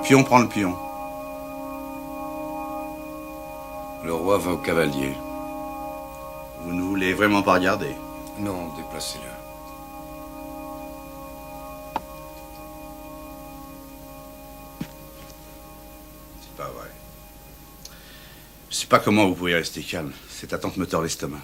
pion prend le pion. Le roi va au cavalier. Vous ne voulez vraiment pas regarder? Non, déplacez-le. C'est pas vrai. Je sais pas comment vous pouvez rester calme. Cette attente me tord l'estomac.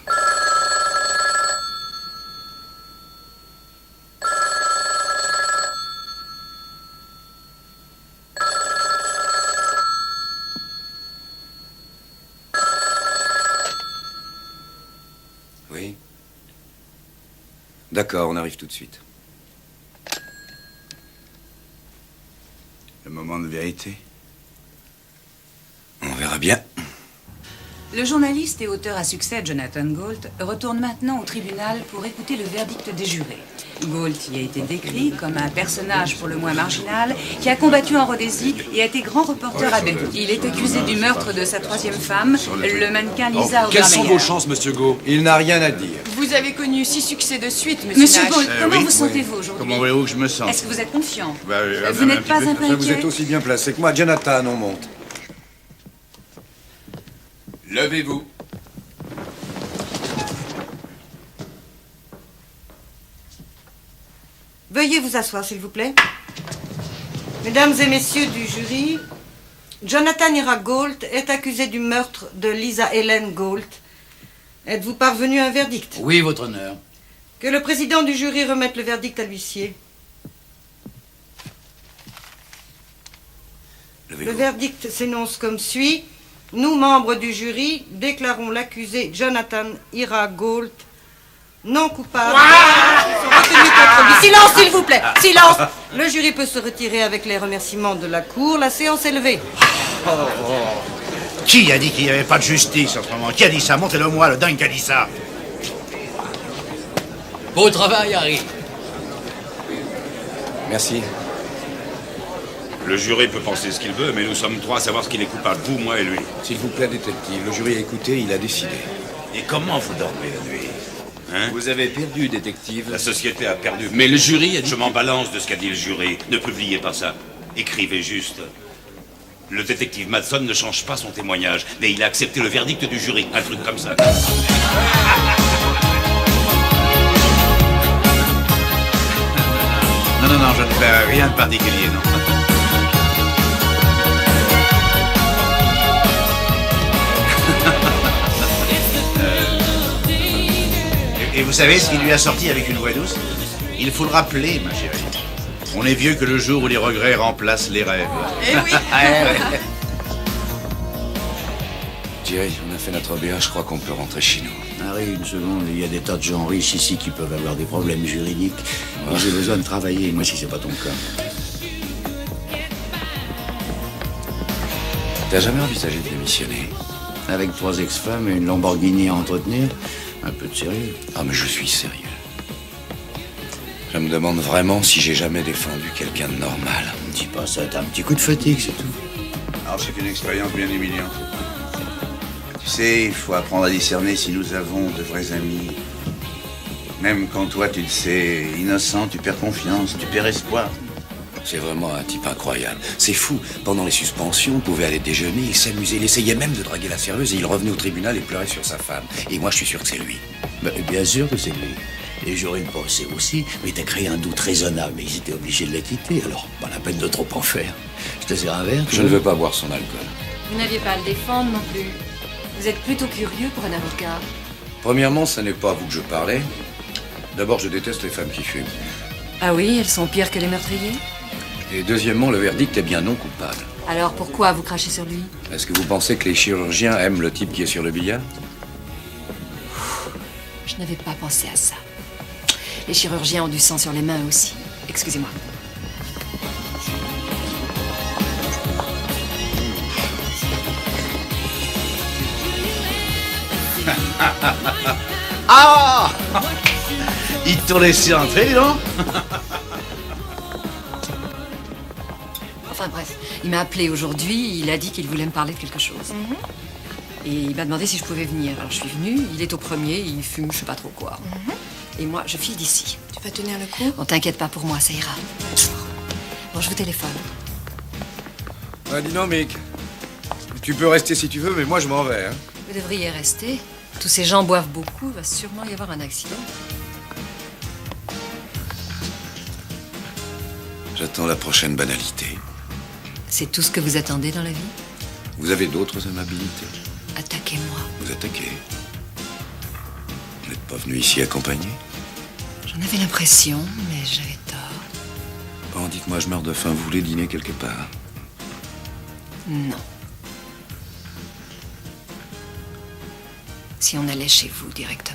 Oui. D'accord, on arrive tout de suite. Le moment de vérité. On verra bien. Le journaliste et auteur à succès Jonathan Gault retourne maintenant au tribunal pour écouter le verdict des jurés. Gault y a été décrit comme un personnage pour le moins marginal qui a combattu en Rhodésie et a été grand reporter à Beyrouth. Il est accusé du meurtre de sa troisième femme, le mannequin Lisa Obermeyer. Quelles sont vos chances, monsieur Gault? Il n'a rien à dire. Vous avez connu 6 succès de suite, monsieur Monsieur Nash. Gault, comment oui, vous sentez-vous aujourd'hui? Comment voulez-vous que je me sente? Est-ce que vous êtes confiant? Bah, Vous n'êtes pas un peu Vous êtes inquiet? aussi bien placé que moi. Jonathan, on monte. Levez-vous. Veuillez vous asseoir, s'il vous plaît. Mesdames et messieurs du jury, Jonathan Ira Gault est accusé du meurtre de Lisa Helen Gault. Êtes-vous parvenu à un verdict? Oui, votre honneur. Que le président du jury remette le verdict à l'huissier. Le verdict s'énonce comme suit. Nous, membres du jury, déclarons l'accusé Jonathan Ira Gault non coupable. Retenus contre lui. Silence, s'il vous plaît. Silence. Le jury peut se retirer avec les remerciements de la cour. La séance est levée. Qui a dit qu'il n'y avait pas de justice en ce moment? Qui a dit ça? Montez-le-moi, le dingue qui a dit ça. Beau travail, Harry. Merci. Le jury peut penser ce qu'il veut, mais nous sommes trois à savoir ce qu'il est coupable. Vous, moi et lui. S'il vous plaît, détective, le jury a écouté, il a décidé. Et comment vous dormez la nuit? Hein? Vous avez perdu, détective. La société a perdu. Mais le jury a dit... Je m'en balance de ce qu'a dit le jury. Ne publiez pas ça. Écrivez juste. Le détective Madson ne change pas son témoignage, mais il a accepté le verdict du jury. Un truc comme ça. Non, je ne fais rien de particulier, non. Et vous savez ce qui lui a sorti avec une voix douce? Il faut le rappeler, ma chérie. On est vieux que le jour où les regrets remplacent les rêves. Eh oui. Thierry, on a fait notre BA, je crois qu'on peut rentrer chez nous. Harry, une seconde, il y a des tas de gens riches ici qui peuvent avoir des problèmes juridiques. Moi, j'ai besoin de travailler, moi, si c'est pas ton cas. T'as jamais envisagé de démissionner? Avec 3 ex-femmes et une Lamborghini à entretenir, un peu de sérieux. Ah, mais je suis sérieux. Je me demande vraiment si j'ai jamais défendu quelqu'un de normal. Dis pas ça, t'as un petit coup de fatigue, c'est tout. Alors c'est une expérience bien humiliante. Tu sais, il faut apprendre à discerner si nous avons de vrais amis. Même quand toi, tu le sais, innocent, tu perds confiance, tu perds espoir. C'est vraiment un type incroyable. C'est fou. Pendant les suspensions, on pouvait aller déjeuner, il s'amusait, il essayait même de draguer la serveuse et il revenait au tribunal et pleurait sur sa femme. Et moi, je suis sûr que c'est lui. Ben, bien sûr que c'est lui. Et j'aurais pensé aussi, mais t'as créé un doute raisonnable, mais ils étaient obligés de la quitter, alors pas la peine de trop en faire. Je te sers un verre? Je ne veux pas boire son alcool. Vous n'aviez pas à le défendre non plus. Vous êtes plutôt curieux pour un avocat. Premièrement, ce n'est pas à vous que je parlais. D'abord, je déteste les femmes qui fument. Ah oui, elles sont pires que les meurtriers? Et deuxièmement, le verdict est bien non coupable. Alors pourquoi vous crachez sur lui? Est-ce que vous pensez que les chirurgiens aiment le type qui est sur le billard? Je n'avais pas pensé à ça. Les chirurgiens ont du sang sur les mains aussi. Excusez-moi. Ah! Ils t'ont laissé entrer, non? Enfin bref, il m'a appelé aujourd'hui, il a dit qu'il voulait me parler de quelque chose. Et il m'a demandé si je pouvais venir. Alors je suis venue, il est au premier, il fume je sais pas trop quoi. Et moi, je file d'ici. Tu vas tenir le coup? Bon, t'inquiète pas pour moi, ça ira. Bon, je vous téléphone. Bah dis donc, Mick. Tu peux rester si tu veux, mais moi je m'en vais. Hein. Vous devriez rester. Tous ces gens boivent beaucoup, il va sûrement y avoir un accident. J'attends la prochaine banalité. C'est tout ce que vous attendez dans la vie? Vous avez d'autres amabilités? Attaquez-moi. Vous attaquez. Vous n'êtes pas venu ici accompagné? J'en avais l'impression, mais j'avais tort. Bon, dites-moi, je meurs de faim. Vous voulez dîner quelque part? Non. Si on allait chez vous directement.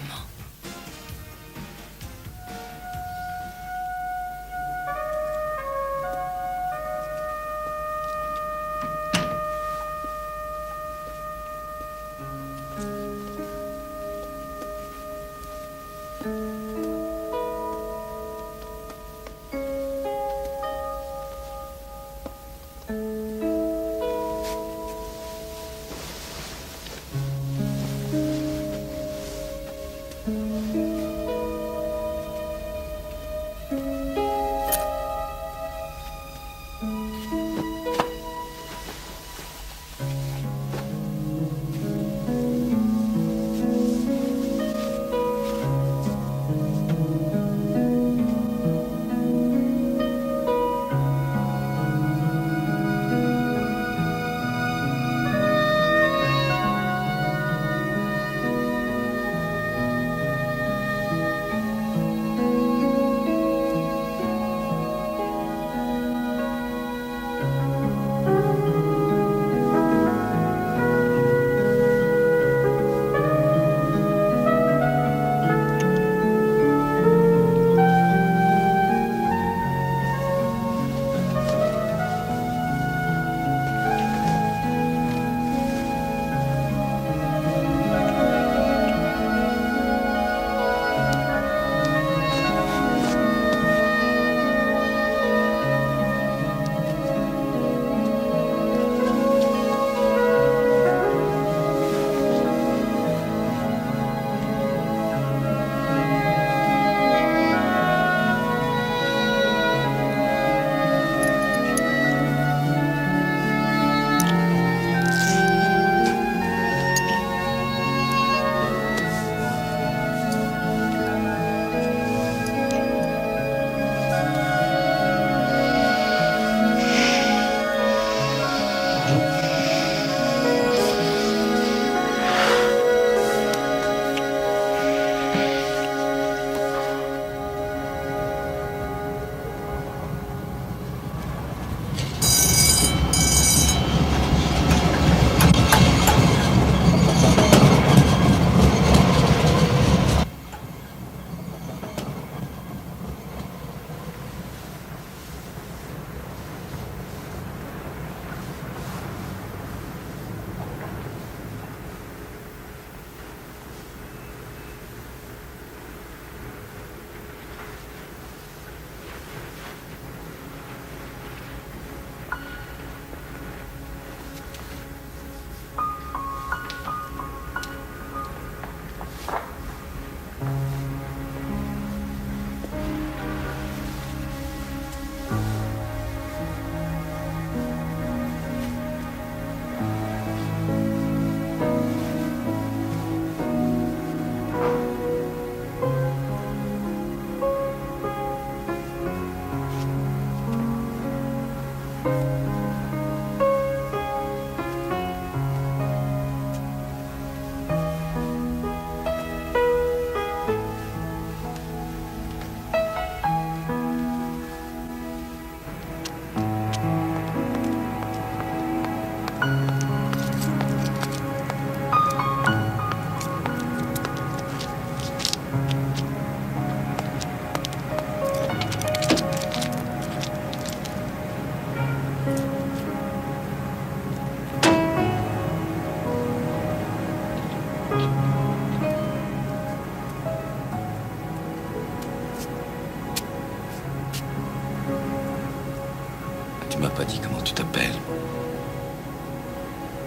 Tu m'as pas dit comment tu t'appelles.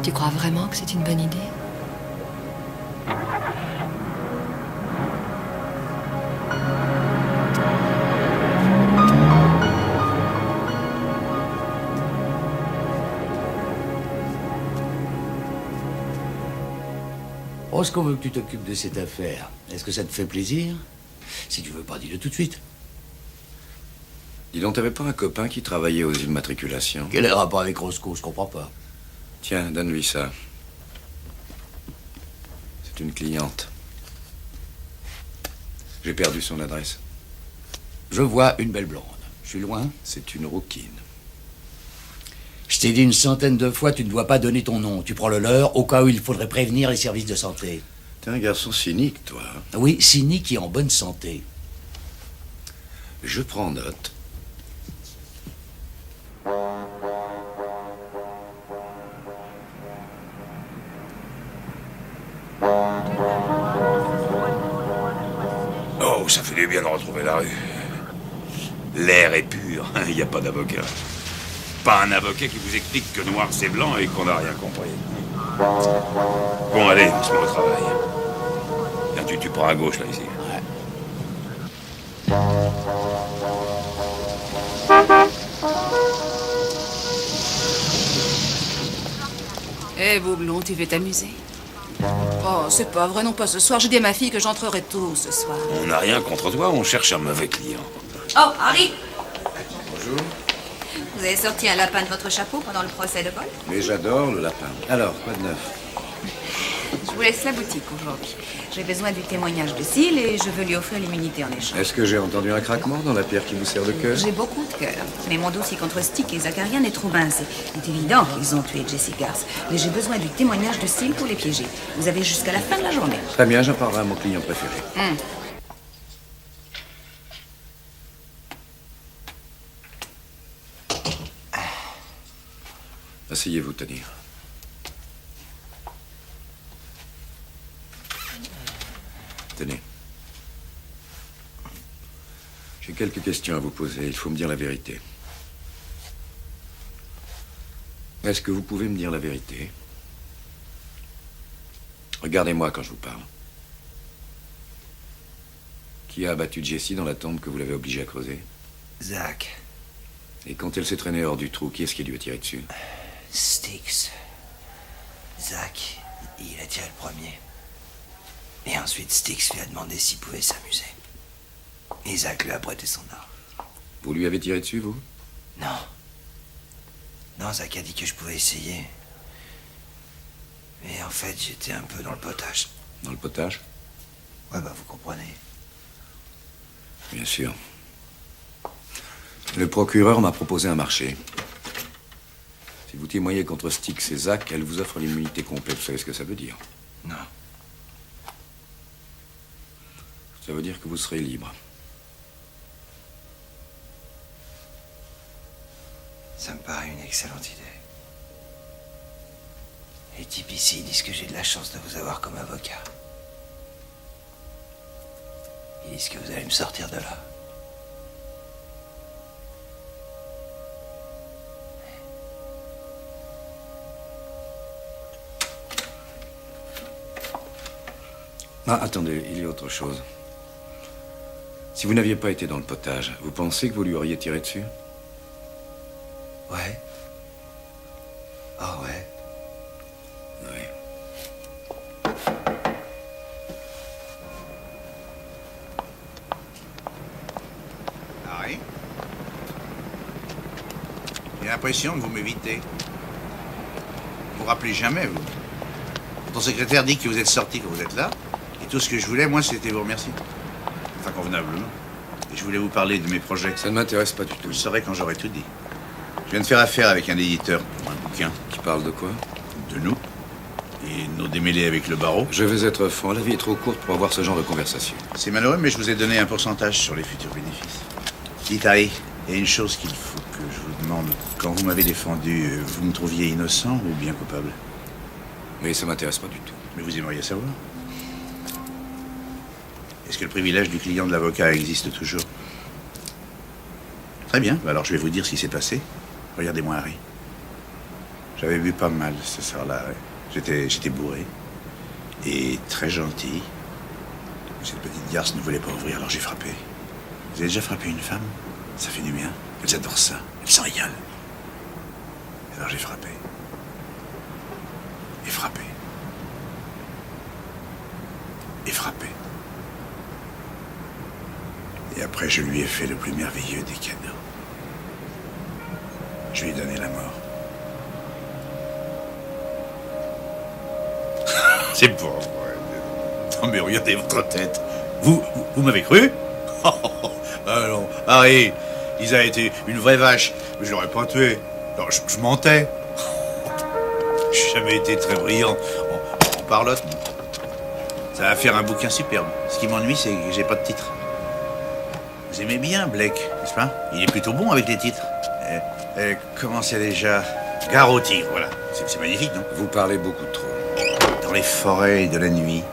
Tu crois vraiment que c'est une bonne idée? Roscoe veut que tu t'occupes de cette affaire. Est-ce que ça te fait plaisir? Si tu veux pas, dis-le tout de suite. Dis donc, t'avais pas un copain qui travaillait aux immatriculations? Quel est le rapport avec Roscoe? Je comprends pas. Tiens, donne-lui ça. C'est une cliente. J'ai perdu son adresse. Je vois une belle blonde. Je suis loin? C'est une rouquine. Je t'ai dit une centaine de fois, tu ne dois pas donner ton nom. Tu prends le leur au cas où il faudrait prévenir les services de santé. T'es un garçon cynique, toi. Oui, cynique et en bonne santé. Je prends note. Oh, ça fait du bien de retrouver la rue. L'air est pur, il n'y a pas d'avocat. Pas un avocat qui vous explique que noir c'est blanc et qu'on n'a rien compris. Bon, allez, on se met au travail. Tiens, tu prends à gauche, là, ici. Eh, Boublon, tu veux t'amuser? Oh, c'est pas vrai, non pas ce soir. J'ai dit à ma fille que j'entrerai tôt ce soir. On n'a rien contre toi, on cherche un mauvais client. Oh, Harry! Bonjour. Vous avez sorti un lapin de votre chapeau pendant le procès de vol? Mais j'adore le lapin. Alors, quoi de neuf? Je vous laisse la boutique aujourd'hui. J'ai besoin du témoignage de Syl et je veux lui offrir l'immunité en échange. Est-ce que j'ai entendu un craquement dans la pierre qui vous sert de cœur? J'ai beaucoup de cœur. Mais mon dossier contre Stick et Zacharian est trop mince. Il est évident qu'ils ont tué Jesse Garth. Mais j'ai besoin du témoignage de Syl pour les piéger. Vous avez jusqu'à la fin de la journée. Très bien, j'en parlerai à mon client préféré. Asseyez-vous, Tony. Tenez. J'ai quelques questions à vous poser. Il faut me dire la vérité. Est-ce que vous pouvez me dire la vérité? Regardez-moi quand je vous parle. Qui a abattu Jessie dans la tombe que vous l'avez obligée à creuser? Zach. Et quand elle s'est traînée hors du trou, qui est-ce qui lui a tiré dessus? Styx. Zach, il a tiré le premier. Et ensuite, Styx lui a demandé s'il pouvait s'amuser. Et Zach lui a prêté son arme. Vous lui avez tiré dessus, vous? Non. Non, Zach a dit que je pouvais essayer. Mais en fait, j'étais un peu dans le potage. Dans le potage? Ouais, bah vous comprenez. Bien sûr. Le procureur m'a proposé un marché. Si vous témoignez contre Styx et Zach, elle vous offre l'immunité complète. Vous savez ce que ça veut dire? Non. Ça veut dire que vous serez libre. Ça me paraît une excellente idée. Les types ici disent que j'ai de la chance de vous avoir comme avocat. Ils disent que vous allez me sortir de là. Ah, attendez, il y a autre chose. Si vous n'aviez pas été dans le potage, vous pensez que vous lui auriez tiré dessus? Ouais. Ah ouais. Oui. Harry? J'ai l'impression que vous m'évitez. Vous vous rappelez jamais, vous. Ton secrétaire dit que vous êtes sorti quand vous êtes là. Et tout ce que je voulais, moi, c'était vous remercier. Enfin, convenablement. Et je voulais vous parler de mes projets. Ça ne m'intéresse pas du tout. Vous le saurez quand j'aurai tout dit. Je viens de faire affaire avec un éditeur pour un bouquin. Qui parle de quoi? De nous. Et de nos démêlés avec le barreau. Je vais être franc, la vie est trop courte pour avoir ce genre de conversation. C'est malheureux, mais je vous ai donné un pourcentage sur les futurs bénéfices. Dites, Harry, il y a une chose qu'il faut que je vous demande. Quand vous m'avez défendu, vous me trouviez innocent ou bien coupable? Mais ça m'intéresse pas du tout. Mais vous aimeriez savoir? Est-ce que le privilège du client de l'avocat existe toujours? Très bien, alors je vais vous dire ce qui s'est passé. Regardez-moi, Harry. J'avais bu pas mal ce soir-là. Ouais. J'étais bourré. Et très gentil. Cette petite garce ne voulait pas ouvrir, alors j'ai frappé. Vous avez déjà frappé une femme? Ça fait du bien. Elles adorent ça. Elles s'en régalent. Alors j'ai frappé. Et frappé. après, je lui ai fait le plus merveilleux des cadeaux. Je lui ai donné la mort. C'est pour vrai. Non mais regardez votre tête. Vous m'avez cru? Ah non, Harry, il a été une vraie vache. Mais je l'aurais pas tué. Non, je mentais. J'ai jamais été très brillant en parlotte. Ça va faire un bouquin superbe. Ce qui m'ennuie, c'est que j'ai pas de titre. Vous aimez bien Blake, n'est-ce pas? Il est plutôt bon avec les titres. Comment c'est déjà? Gare au tigre, voilà. C'est magnifique, non? Vous parlez beaucoup trop. Dans les forêts de la nuit,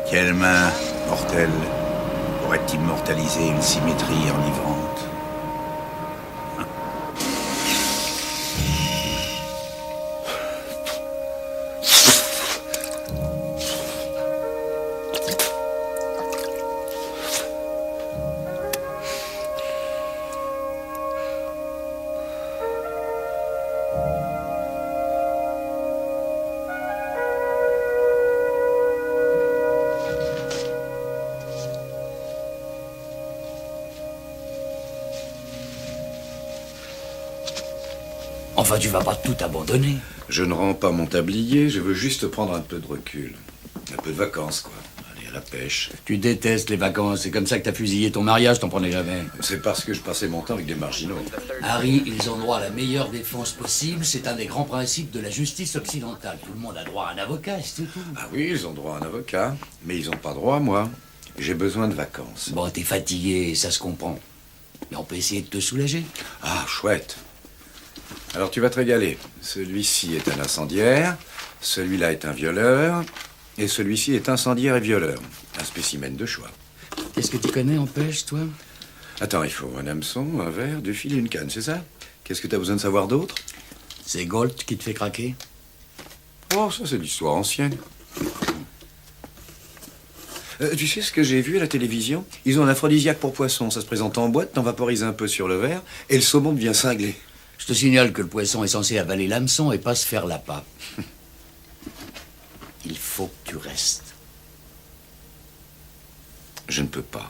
quelle main mortelle aurait immortalisé une symétrie enivrante? Enfin, tu vas pas tout abandonner. Je ne rends pas mon tablier, je veux juste prendre un peu de recul. Un peu de vacances, quoi. Aller à la pêche. Tu détestes les vacances, c'est comme ça que t'as fusillé ton mariage, t'en prenais jamais. C'est parce que je passais mon temps avec des marginaux. Harry, ils ont droit à la meilleure défense possible, c'est un des grands principes de la justice occidentale. Tout le monde a droit à un avocat, c'est tout. Ah oui, ils ont droit à un avocat, mais ils n'ont pas droit à moi. J'ai besoin de vacances. Bon, t'es fatigué, ça se comprend. Mais on peut essayer de te soulager. Ah, chouette. Alors tu vas te régaler. Celui-ci est un incendiaire, celui-là est un violeur, et celui-ci est incendiaire et violeur. Un spécimen de choix. Qu'est-ce que tu connais en pêche, toi? Attends, il faut un hameçon, un verre, du fil et une canne, c'est ça? Qu'est-ce que t'as besoin de savoir d'autre? C'est Gold qui te fait craquer? Oh, ça c'est de l'histoire ancienne. Tu sais ce que j'ai vu à la télévision? Ils ont un aphrodisiaque pour poisson. Ça se présente en boîte, t'en vaporises un peu sur le verre, et le saumon devient cinglé. Je te signale que le poisson est censé avaler l'hameçon et pas se faire l'appât. Il faut que tu restes. Je ne peux pas.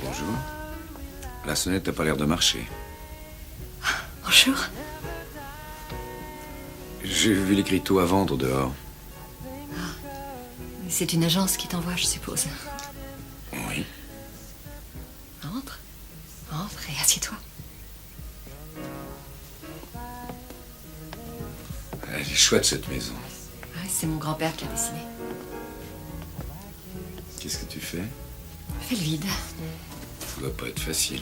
Bonjour. La sonnette n'a pas l'air de marcher. Bonjour. J'ai vu l'écriteau à vendre dehors. C'est une agence qui t'envoie, je suppose. Oui. Entre. Entre et assieds-toi. Elle est chouette, cette maison. Ouais, c'est mon grand-père qui l'a dessinée. Qu'est-ce que tu fais? Fais le vide. Ça doit pas être facile.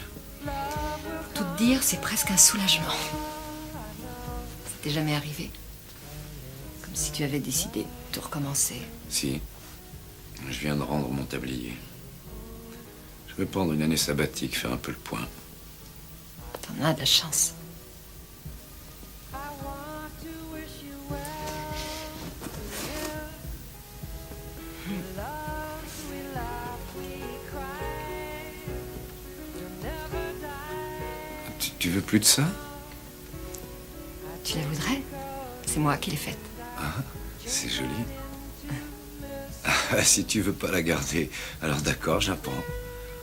Tout te dire, c'est presque un soulagement. Ça t'est jamais arrivé? Comme si tu avais décidé de tout recommencer. Si. Je viens de rendre mon tablier. Je vais prendre une année sabbatique, faire un peu le point. T'en as de la chance. Tu veux plus de ça? Tu la voudrais? C'est moi qui l'ai faite. Ah, c'est joli. Ah, si tu veux pas la garder, alors d'accord, j'apprends.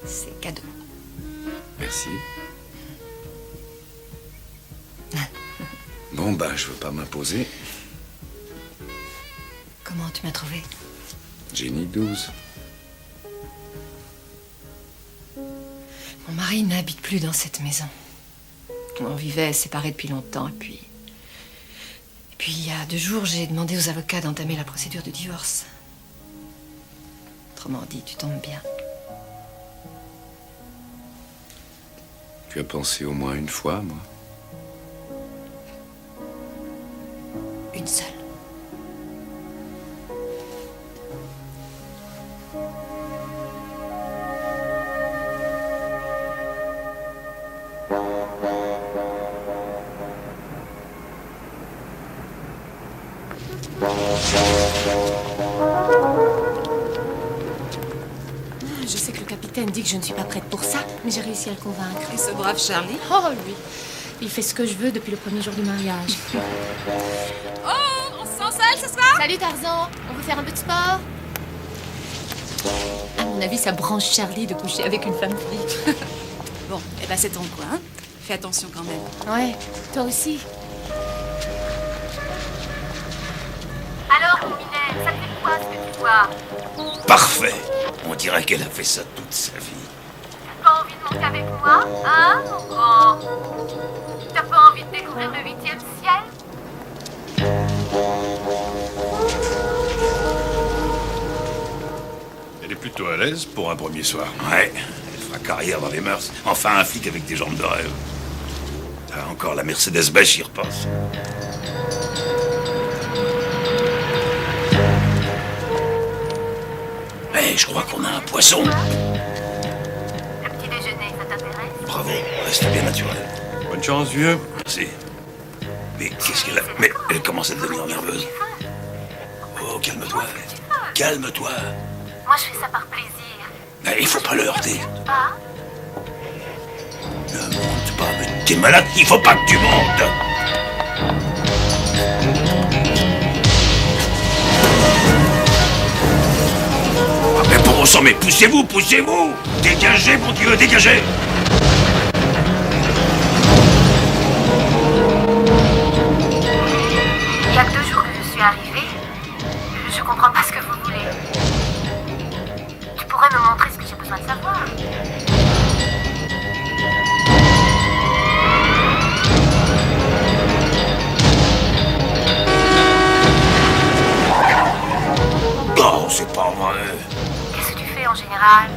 C'est cadeau. Merci. Bon, bah, je veux pas m'imposer. Comment tu m'as trouvé? Jenny 12. Mon mari n'habite plus dans cette maison. On vivait séparés depuis longtemps, et puis puis, il y a 2 jours, j'ai demandé aux avocats d'entamer la procédure de divorce. Autrement dit, tu tombes bien. Tu as pensé au moins une fois, moi? Une seule. Je sais que le capitaine dit que je ne suis pas prête pour ça, mais j'ai réussi à le convaincre. Et ce brave Charlie? Oh, lui, il fait ce que je veux depuis le premier jour du mariage. Oh, on se sent seul ce soir? Salut Tarzan, on veut faire un peu de sport? À mon avis, ça branche Charlie de coucher avec une femme free. Bon, eh ben c'est ton coin. Hein? Fais attention quand même. Ouais, toi aussi. Alors, Minet, ça te fait quoi ce que tu vois? Parfait. On dirait qu'elle a fait ça toute sa vie. T'as pas envie de monter avec moi? Hein, mon grand? T'as pas envie de découvrir le 8e ciel? Elle est plutôt à l'aise pour un premier soir. Ouais, elle fera carrière dans les mœurs. Enfin, un flic avec des jambes de rêve. T'as encore la Mercedes beige qui repasse. Je crois qu'on a un poisson. Le petit déjeuner, ça t'intéresse? Bravo, reste bien naturel. Bonne chance, vieux. Merci. Mais qu'est-ce qu'elle a? Mais elle commence à devenir nerveuse. Oh, calme-toi. Calme-toi. Moi, je fais ça par plaisir. Mais il faut pas le heurter. Pas? Ne monte pas, mais t'es malade, il faut pas que tu montes. Mais bon sang, mais poussez-vous, poussez-vous! Dégagez, mon Dieu, dégagez! Il y a que 2 jours que je suis arrivée. Je comprends pas ce que vous voulez. Tu pourrais me montrer ce que j'ai besoin de savoir. Oh, c'est pas vrai. Qu'est-ce que tu fais en général?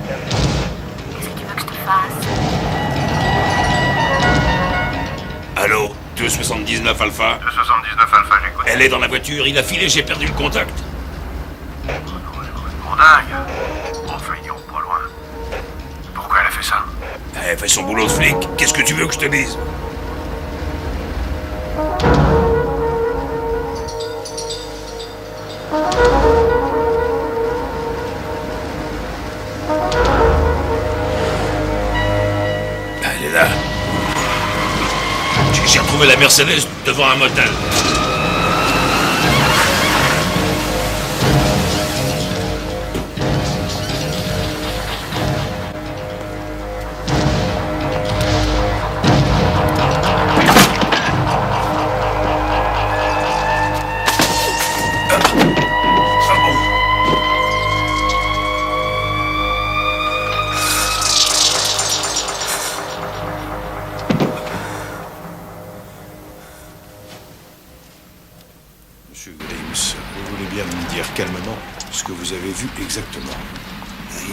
Qu'est-ce que tu veux que je te fasse? Allô, 279 Alpha? 279 Alpha, j'écoute. Elle est dans la voiture, il a filé, j'ai perdu le contact. Mon dingue. Enfin, ils iront pas loin. Pourquoi elle a fait ça? Elle fait son boulot de flic. Qu'est-ce que tu veux que je te dise? Elle est là. J'ai retrouvé la Mercedes devant un motel. Monsieur Grimes, vous voulez bien me dire calmement ce que vous avez vu exactement?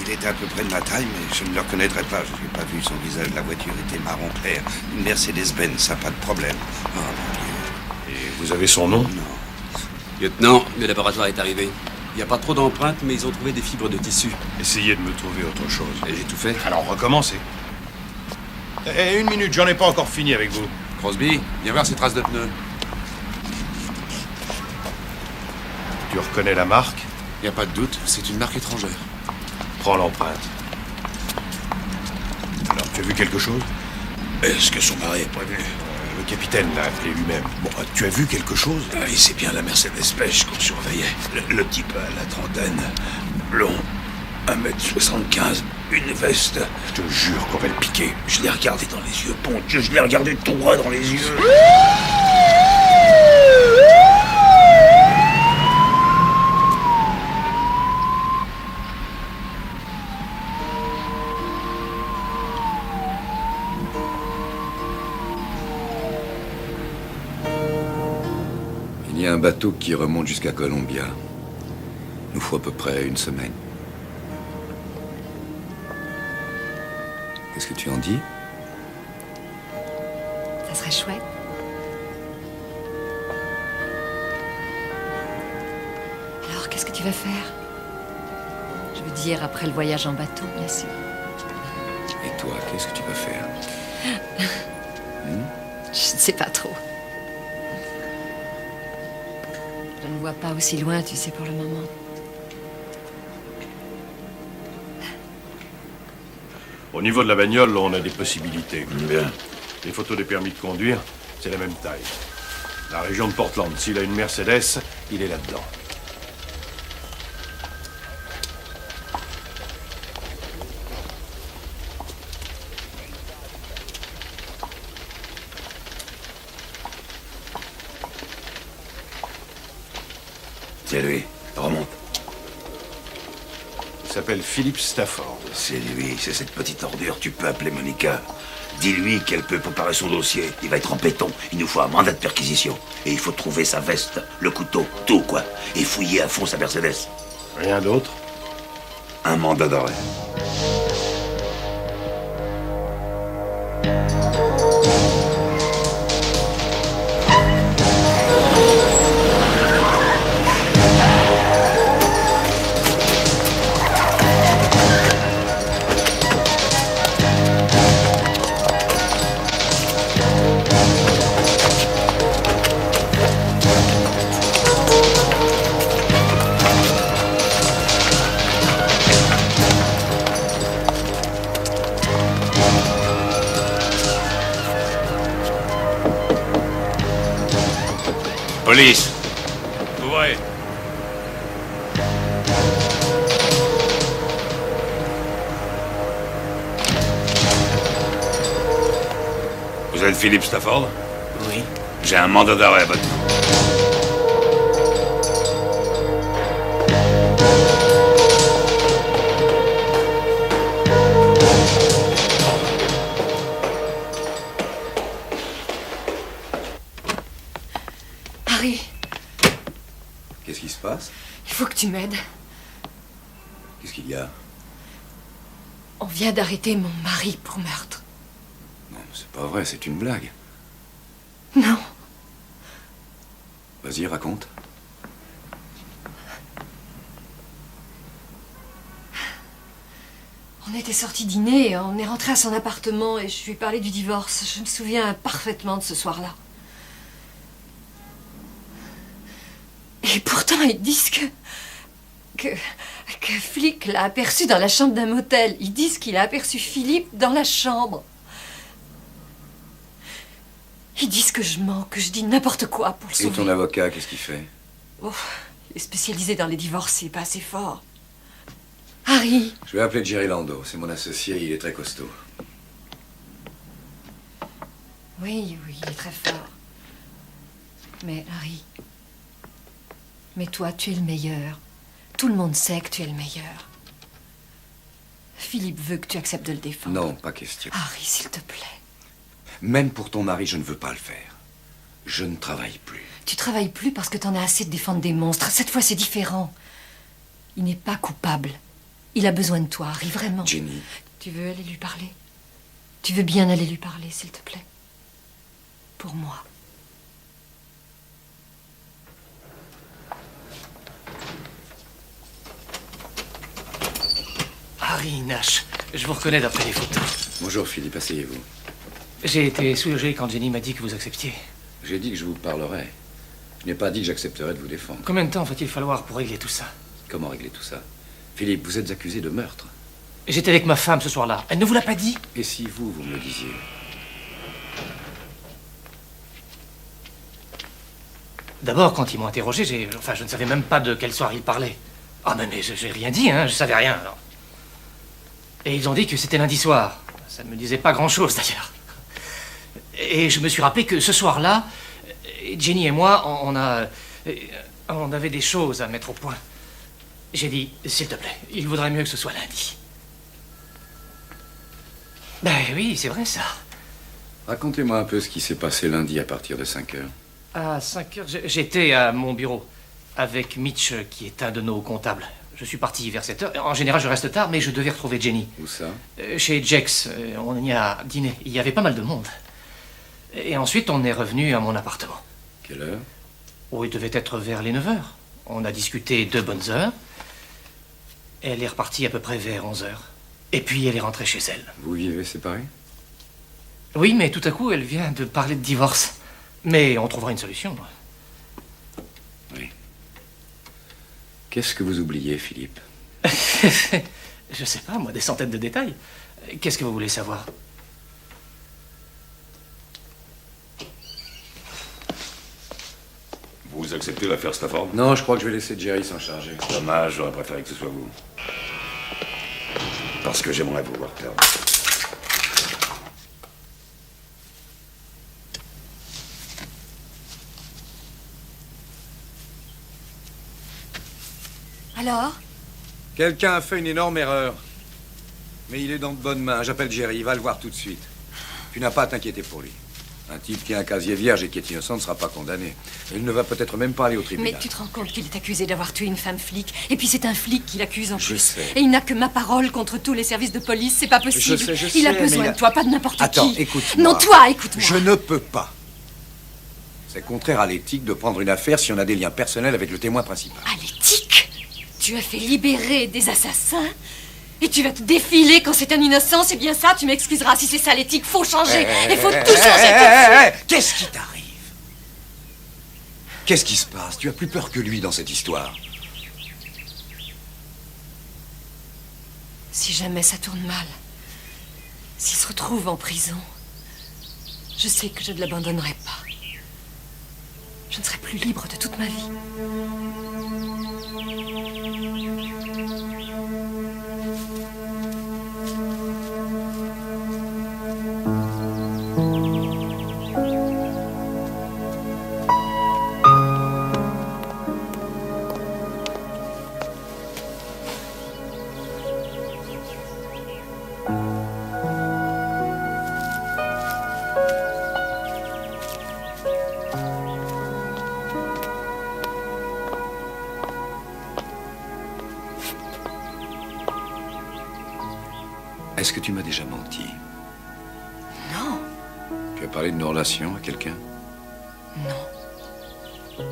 Il était à peu près de ma taille, mais je ne le reconnaîtrais pas. Je n'ai pas vu son visage. La voiture était marron clair. Une Mercedes-Benz, ça pas de problème. Oh, mon Dieu. Et vous avez son nom? Non. Lieutenant, le laboratoire est arrivé. Il n'y a pas trop d'empreintes, mais ils ont trouvé des fibres de tissu. Essayez de me trouver autre chose. Et j'ai tout fait. Alors recommencez. Eh, 1 minute, j'en ai pas encore fini avec vous. Crosby, viens voir ces traces de pneus. Tu reconnais la marque? Il n'y a pas de doute, c'est une marque étrangère. Prends l'empreinte. Alors, tu as vu quelque chose? Est-ce que son mari est prévenu? Le capitaine l'a appelé lui-même. Bon, tu as vu quelque chose? Oui, c'est bien la Mercedes pêche qu'on surveillait. Le type à la trentaine, blond, 1m75, une veste. Je te jure qu'on va le piquer. Je l'ai regardé dans les yeux, bon Dieu, je l'ai regardé tout droit dans les yeux. Il Il y a un bateau qui remonte jusqu'à Columbia. Nous faut à peu près une semaine. Qu'est-ce que tu en dis? Ça serait chouette. Alors, qu'est-ce que tu vas faire? Je veux dire, après le voyage en bateau, bien sûr. Et toi, qu'est-ce que tu vas faire? Je ne sais pas trop. Je ne vois pas aussi loin, tu sais, pour le moment. Au niveau de la bagnole, on a des possibilités. Bien. Les photos des permis de conduire, c'est la même taille. La région de Portland, s'il a une Mercedes, il est là-dedans. C'est lui. Remonte. Il s'appelle Philip Stafford. C'est lui, c'est cette petite ordure. Tu peux appeler Monica. Dis-lui qu'elle peut préparer son dossier. Il va être en béton. Il nous faut un mandat de perquisition. Et il faut trouver sa veste, le couteau, tout quoi. Et fouiller à fond sa Mercedes. Rien d'autre? Un mandat d'arrêt. Police. Ouvrez. Vous êtes Philip Stafford? Oui. J'ai un mandat d'arrêt à votre nom. Harry, Qu'est-ce qui se passe? il faut que tu m'aides. Qu'est-ce qu'il y a? On vient d'arrêter mon mari pour meurtre. Non, c'est pas vrai, c'est une blague. Non. Vas-y, raconte. On était sortis dîner, on est rentré à son appartement et je lui ai parlé du divorce. Je me souviens parfaitement de ce soir-là. Et pourtant, ils disent que flic l'a aperçu dans la chambre d'un motel. Ils disent qu'il a aperçu Philippe dans la chambre. Ils disent que je mens, que je dis n'importe quoi pour le Et sauver. ton avocat, qu'est-ce qu'il fait? Oh, il est spécialisé dans les divorces, il est pas assez fort. Harry, Je vais appeler Jerry Lando, c'est mon associé, il est très costaud. oui, il est très fort. Mais Harry, toi, tu es le meilleur. Tout le monde sait que tu es le meilleur. Philippe veut que tu acceptes de le défendre. Non, pas question. Harry, s'il te plaît. Même pour ton mari, je ne veux pas le faire. Je ne travaille plus. Tu travailles plus parce que t'en as assez de défendre des monstres. Cette fois, c'est différent. Il n'est pas coupable. Il a besoin de toi, Harry, vraiment. Jenny. Tu veux aller lui parler? Tu veux bien aller lui parler, s'il te plaît? Pour moi. Harry Nash, je vous reconnais d'après les photos. Bonjour Philippe, asseyez-vous. J'ai été soulagé quand Jenny m'a dit que vous acceptiez. J'ai dit que je vous parlerais. Je n'ai pas dit que j'accepterais de vous défendre. Combien de temps va-t-il falloir pour régler tout ça? Comment régler tout ça? Philippe, vous êtes accusé de meurtre. J'étais avec ma femme ce soir-là. Elle ne vous l'a pas dit? Et si vous me le disiez? D'abord, quand ils m'ont interrogé, je ne savais même pas de quel soir ils parlaient. Ah, mais j'ai rien dit, hein, je savais rien, alors. Et ils ont dit que c'était lundi soir. Ça ne me disait pas grand-chose, d'ailleurs. Et je me suis rappelé que ce soir-là, Jenny et moi, on avait des choses à mettre au point. J'ai dit, s'il te plaît, il vaudrait mieux que ce soit lundi. Ben oui, c'est vrai, ça. Racontez-moi un peu ce qui s'est passé lundi à partir de 5 heures. À 5 heures, j'étais à mon bureau avec Mitch, qui est un de nos comptables. Je suis parti vers 7 heures. En général, je reste tard, mais je devais retrouver Jenny. Où ça? Chez Jex. On y a dîné. Il y avait pas mal de monde. Et ensuite, on est revenu à mon appartement. Quelle heure? Oh, il devait être vers les 9 heures. On a discuté 2 bonnes heures. Elle est repartie à peu près vers 11 heures. Et puis, elle est rentrée chez elle. Vous vivez séparés? Oui, mais tout à coup, elle vient de parler de divorce. Mais on trouvera une solution. Oui. Qu'est-ce que vous oubliez, Philippe? Je sais pas, moi, des centaines de détails. Qu'est-ce que vous voulez savoir? Vous acceptez l'affaire Stafford? Non, je crois que je vais laisser Jerry s'en charger. Dommage, j'aurais préféré que ce soit vous. Parce que j'aimerais vous voir perdre. Alors? Quelqu'un a fait une énorme erreur. Mais il est dans de bonnes mains. J'appelle Jerry, il va le voir tout de suite. Tu n'as pas à t'inquiéter pour lui. Un type qui a un casier vierge et qui est innocent ne sera pas condamné. Il ne va peut-être même pas aller au tribunal. Mais tu te rends compte qu'il est accusé d'avoir tué une femme flic? Et puis c'est un flic qui l'accuse en plus. Je sais. Et il n'a que ma parole contre tous les services de police. C'est pas possible. Je sais, il a besoin de toi, pas de n'importe qui. Attends, écoute-moi. Non, toi, écoute-moi. Je ne peux pas. C'est contraire à l'éthique de prendre une affaire si on a des liens personnels avec le témoin principal. À l'éthique? Tu as fait libérer des assassins et tu vas te défiler quand c'est un innocent, c'est bien ça? Tu m'excuseras si c'est ça l'éthique. Faut changer. Il faut tout changer. Qu'est-ce qui t'arrive? Qu'est-ce qui se passe? Tu as plus peur que lui dans cette histoire. Si jamais ça tourne mal, s'il se retrouve en prison, je sais que je ne l'abandonnerai pas. Je ne serai plus libre de toute ma vie. Est-ce que tu m'as déjà menti? Non. Tu as parlé de nos relations à quelqu'un? Non.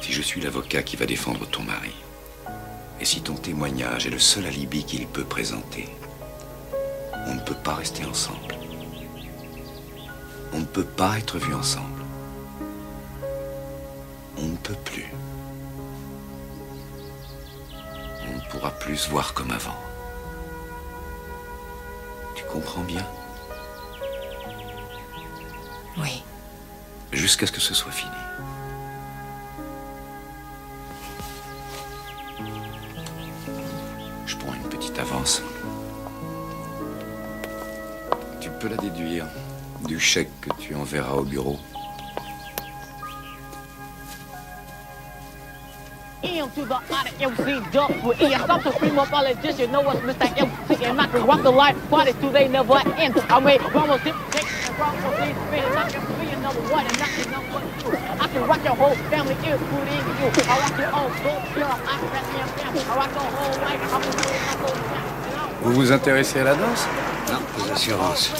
Si je suis l'avocat qui va défendre ton mari, et si ton témoignage est le seul alibi qu'il peut présenter, on ne peut pas rester ensemble. On ne peut pas être vus ensemble. On ne peut plus. On ne pourra plus se voir comme avant. Tu comprends bien? Oui. Jusqu'à ce que ce soit fini. Je prends une petite avance. Tu peux la déduire du chèque que tu enverras au bureau. To the MC Duck with E. I stop to scream up all this, you know what's Mr. MC, and I can rock the life party till they never end. I made Ramos dip, take, and Ramos lead, spin, and I can be another one, and nothing number two. I can rock your whole family, including you. I rock your own soul, girl, I can rock your family. I rock your whole life, I'm gonna do it my whole time. Vous vous intéressez à la danse? Non, aux assurances.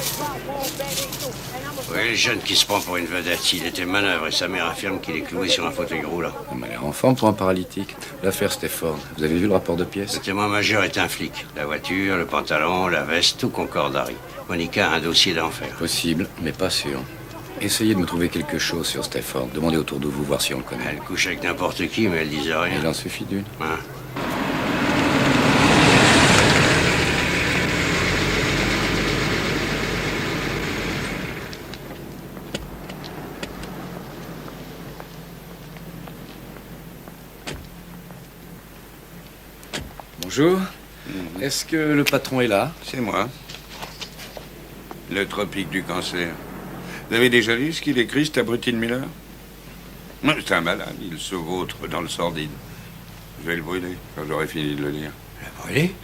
Oui, le jeune qui se prend pour une vedette, il était manœuvre et sa mère affirme qu'il est cloué sur un fauteuil roulant. Il m'a l'air en forme pour un paralytique. L'affaire Stafford, vous avez vu le rapport de pièces? Le témoin majeur est un flic. La voiture, le pantalon, la veste, tout concorde, Harry. Monica a un dossier d'enfer. Possible, mais pas sûr. Essayez de me trouver quelque chose sur Stafford. Demandez autour de vous, voir si on le connaît. Elle couche avec n'importe qui, mais elle disait rien. Il en suffit d'une. Hein? Bonjour. Est-ce que le patron est là? C'est moi. Le tropique du cancer. Vous avez déjà lu ce qu'il écrit, cet abruti de Miller? C'est un malade, il se vautre dans le sordide. Je vais le brûler quand j'aurai fini de le lire. Le brûler?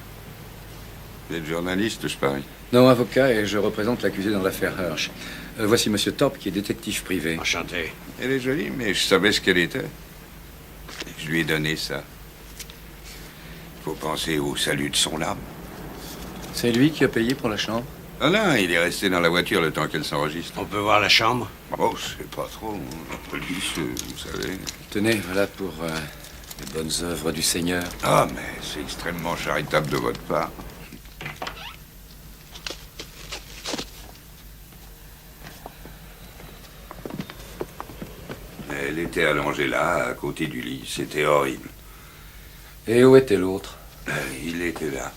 Vous êtes journaliste, je parie. Non, avocat, et je représente l'accusé dans l'affaire Hirsch. Voici Monsieur Thorpe, qui est détective privé. Enchanté. Elle est jolie, mais je savais ce qu'elle était. Je lui ai donné ça. Faut penser au salut de son âme. C'est lui qui a payé pour la chambre? Ah non, il est resté dans la voiture le temps qu'elle s'enregistre. On peut voir la chambre? Oh, c'est pas trop. La police, vous savez. Tenez, voilà pour les bonnes œuvres du Seigneur. Ah, mais c'est extrêmement charitable de votre part. Elle était allongée là, à côté du lit. C'était horrible. Et où était l'autre? Il était là,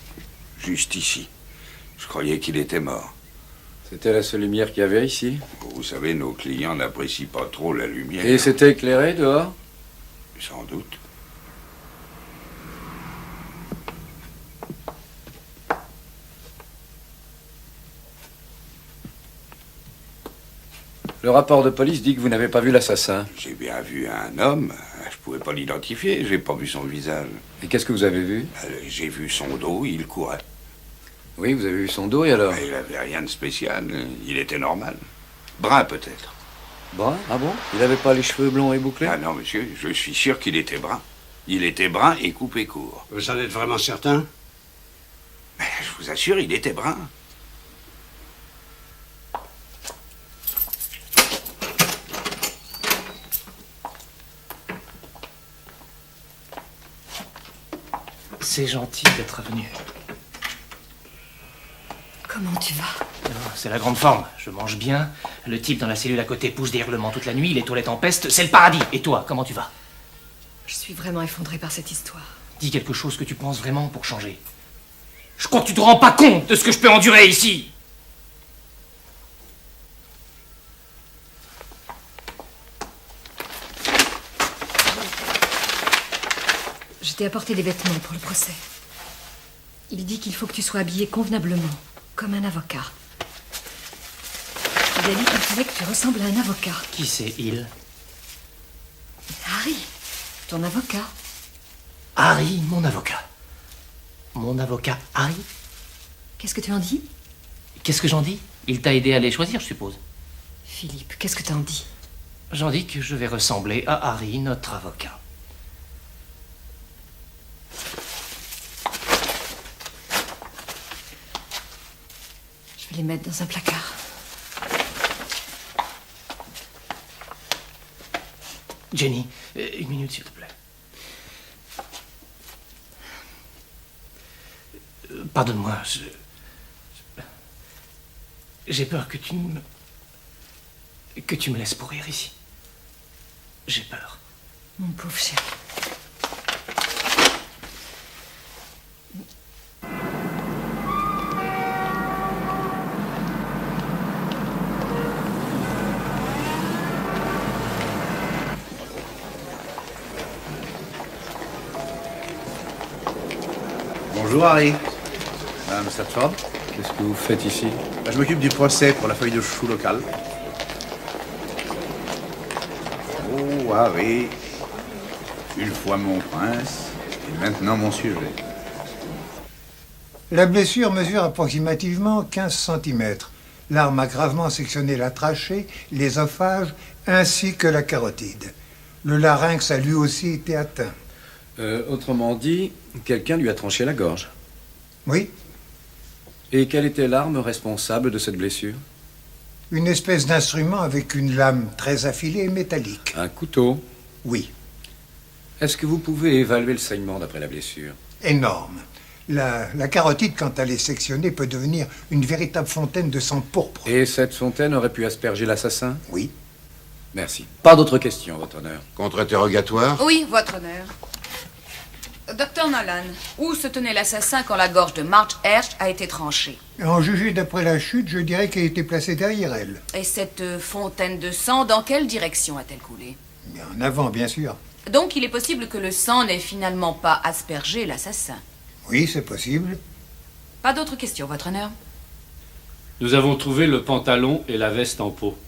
juste ici. Je croyais qu'il était mort. C'était la seule lumière qu'il y avait ici? Vous savez, nos clients n'apprécient pas trop la lumière. Et c'était éclairé dehors? Sans doute. Le rapport de police dit que vous n'avez pas vu l'assassin. J'ai bien vu un homme. Je pouvais pas l'identifier. J'ai pas vu son visage. Et qu'est-ce que vous avez vu? J'ai vu son dos. Il courait. Oui, vous avez vu son dos et alors? Il avait rien de spécial. Il était normal. Brun peut-être. Brun? Ah bon? Il avait pas les cheveux blonds et bouclés? Ah non, monsieur. Je suis sûr qu'il était brun. Il était brun et coupé court. Vous en êtes vraiment certain? Mais je vous assure, il était brun. C'est gentil d'être venu. Comment tu vas? C'est la grande forme. Je mange bien. Le type dans la cellule à côté pousse des hurlements toute la nuit. Les toilettes en peste. C'est le paradis. Et toi, comment tu vas? Je suis vraiment effondrée par cette histoire. Dis quelque chose que tu penses vraiment pour changer. Je crois que tu te rends pas compte de ce que je peux endurer ici. Je t'ai apporté des vêtements pour le procès. Il dit qu'il faut que tu sois habillé convenablement, comme un avocat. Il a dit qu'il fallait que tu ressembles à un avocat. Qui c'est, il? Harry, ton avocat. Harry, mon avocat. Mon avocat Harry? Qu'est-ce que tu en dis? Qu'est-ce que j'en dis? Il t'a aidé à les choisir, je suppose. Philippe, qu'est-ce que t'en dis? J'en dis que je vais ressembler à Harry, notre avocat. Je vais les mettre dans un placard. Jenny, une minute, s'il te plaît. Pardonne-moi, j'ai peur que tu me laisses pourrir ici. J'ai peur. Mon pauvre chéri. Bonjour Harry. Madame Stratford, qu'est-ce que vous faites ici? Je m'occupe du procès pour la feuille de chou locale. Oh, Harry. Une fois mon prince, et maintenant mon sujet. La blessure mesure approximativement 15 cm. L'arme a gravement sectionné la trachée, l'ésophage, ainsi que la carotide. Le larynx a lui aussi été atteint. Autrement dit, quelqu'un lui a tranché la gorge. Oui. Et quelle était l'arme responsable de cette blessure? Une espèce d'instrument avec une lame très affilée et métallique. Un couteau? Oui. Est-ce que vous pouvez évaluer le saignement d'après la blessure? Énorme. La carotide, quand elle est sectionnée, peut devenir une véritable fontaine de sang pourpre. Et cette fontaine aurait pu asperger l'assassin? Oui. Merci. Pas d'autres questions, votre honneur. Contre-interrogatoire? Oui, votre honneur. Docteur Nolan, où se tenait l'assassin quand la gorge de Marge Hirsch a été tranchée? En juger d'après la chute, je dirais qu'elle était placée derrière elle. Et cette fontaine de sang, dans quelle direction a-t-elle coulé? Mais en avant, bien sûr. Donc il est possible que le sang n'ait finalement pas aspergé l'assassin. Oui, c'est possible. Pas d'autres questions, votre honneur? Nous avons trouvé le pantalon et la veste en peau.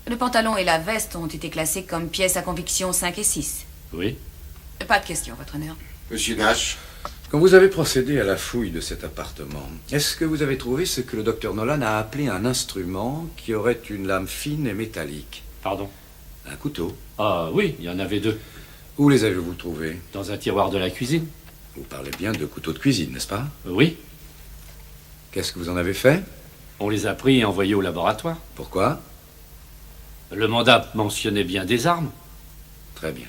Le pantalon et la veste ont été classés comme pièces à conviction 5 et 6. Oui. Pas de questions, votre honneur. Monsieur Nash, Quand vous avez procédé à la fouille de cet appartement, est-ce que vous avez trouvé ce que le docteur Nolan a appelé un instrument qui aurait une lame fine et métallique? Pardon? Un couteau. Ah oui, il y en avait 2. Où les avez-vous trouvés? Dans un tiroir de la cuisine. Vous parlez bien de couteaux de cuisine, n'est-ce pas? Oui. Qu'est-ce que vous en avez fait? On les a pris et envoyés au laboratoire. Pourquoi? Le mandat mentionnait bien des armes. Très bien.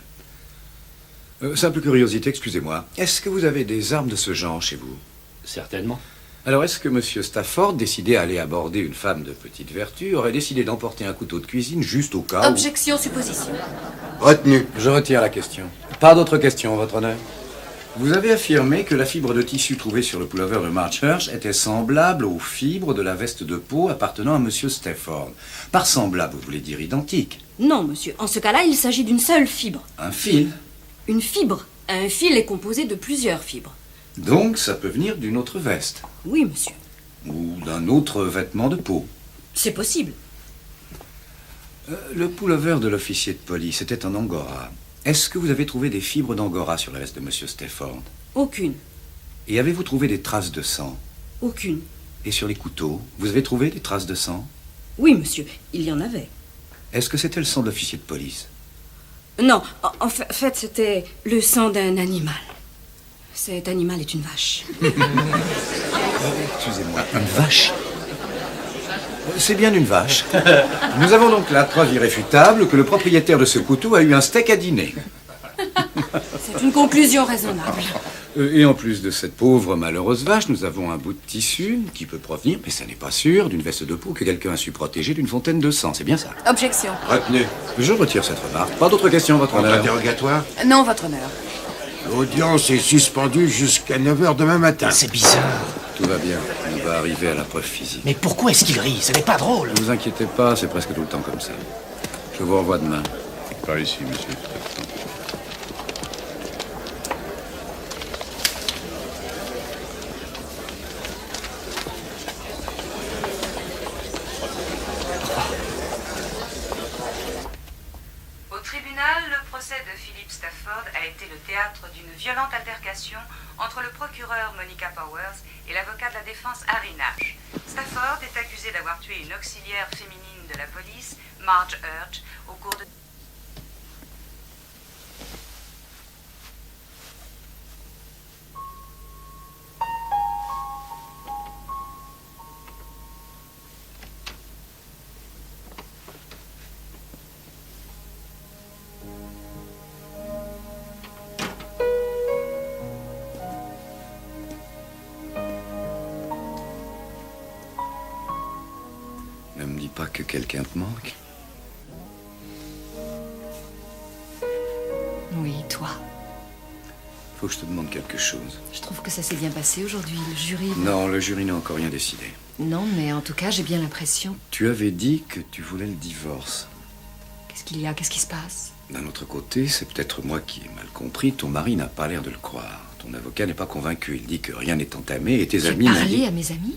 Simple curiosité, excusez-moi. Est-ce que vous avez des armes de ce genre chez vous? Certainement. Alors, est-ce que M. Stafford, décidé à aller aborder une femme de petite vertu, aurait décidé d'emporter un couteau de cuisine juste au cas où... Objection, supposition. Retenu. Je retire la question. Pas d'autres questions, votre honneur. Vous avez affirmé que la fibre de tissu trouvée sur le pullover de March Hirsch était semblable aux fibres de la veste de peau appartenant à M. Stafford. Par semblable, vous voulez dire identique? Non, monsieur. En ce cas-là, il s'agit d'une seule fibre. Un fil? Une fibre. Un fil est composé de plusieurs fibres. Donc, ça peut venir d'une autre veste? Oui, monsieur. Ou d'un autre vêtement de peau? C'est possible. Le pullover de l'officier de police était en angora. Est-ce que vous avez trouvé des fibres d'angora sur la veste de M. Stafford? Aucune. Et avez-vous trouvé des traces de sang? Aucune. Et sur les couteaux, vous avez trouvé des traces de sang? Oui, monsieur. Il y en avait. Est-ce que c'était le sang de l'officier de police? Non. En fait, c'était le sang d'un animal. Cet animal est une vache. Excusez-moi, une vache? C'est bien une vache. Nous avons donc la preuve irréfutable que le propriétaire de ce couteau a eu un steak à dîner. C'est une conclusion raisonnable. Et en plus de cette pauvre malheureuse vache, nous avons un bout de tissu qui peut provenir, mais ça n'est pas sûr, d'une veste de peau que quelqu'un a su protéger d'une fontaine de sang. C'est bien ça? Objection. Retenu. Je retire cette remarque. Pas d'autres questions, votre honneur. Interrogatoire? Non, votre honneur. L'audience est suspendue jusqu'à 9h demain matin. C'est bizarre. Tout va bien. On va arriver à la preuve physique. Mais pourquoi est-ce qu'il rit? Ce n'est pas drôle. Ne vous inquiétez pas, c'est presque tout le temps comme ça. Je vous revois demain. Par ici, monsieur. Au tribunal, le procès de Philip Stafford a été le théâtre d'une violente altercation entre le procureur Monica Powers et l'avocat de la défense Harry Nash. Stafford est accusé d'avoir tué une auxiliaire féminine de la police, Marge Hirsch, au cours de... Ne me dis pas que quelqu'un te manque. Oui, toi. Faut que je te demande quelque chose. Je trouve que ça s'est bien passé aujourd'hui. Le jury... Non, le jury n'a encore rien décidé. Non, mais en tout cas, j'ai bien l'impression... Tu avais dit que tu voulais le divorce. Qu'est-ce qu'il y a? Qu'est-ce qui se passe? D'un autre côté, c'est peut-être moi qui ai mal compris. Ton mari n'a pas l'air de le croire. Ton avocat n'est pas convaincu. Il dit que rien n'est entamé et tes amis... Tu as parlé à mes amis?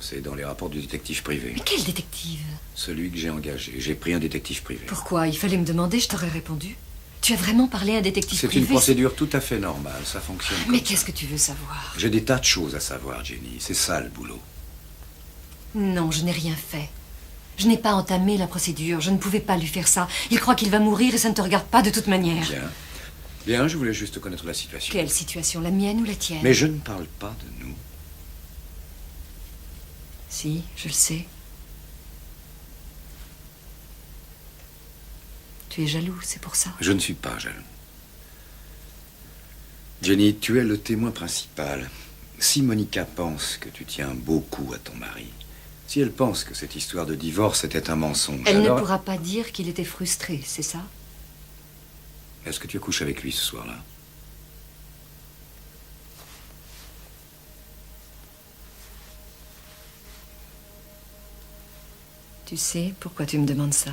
C'est dans les rapports du détective privé. Mais quel détective? Celui que j'ai engagé. J'ai pris un détective privé. Pourquoi? Il fallait me demander, je t'aurais répondu. Tu as vraiment parlé à un détective privé? C'est une procédure tout à fait normale. Ça fonctionne comme Mais ça. qu'est-ce que tu veux savoir? J'ai des tas de choses à savoir, Jenny. C'est ça, le boulot. Non, je n'ai rien fait. Je n'ai pas entamé la procédure. Je ne pouvais pas lui faire ça. Il croit qu'il va mourir et ça ne te regarde pas de toute manière. Bien. Bien, je voulais juste connaître la situation. Quelle situation? La mienne ou la tienne? Mais je ne parle pas de nous. Si, je le sais. Tu es jaloux, c'est pour ça. Je ne suis pas jaloux. Jenny, tu es le témoin principal. Si Monica pense que tu tiens beaucoup à ton mari, si elle pense que cette histoire de divorce était un mensonge, Elle alors... ne pourra pas dire qu'il était frustré, c'est ça? Est-ce que tu as couché avec lui ce soir-là? Tu sais pourquoi tu me demandes ça?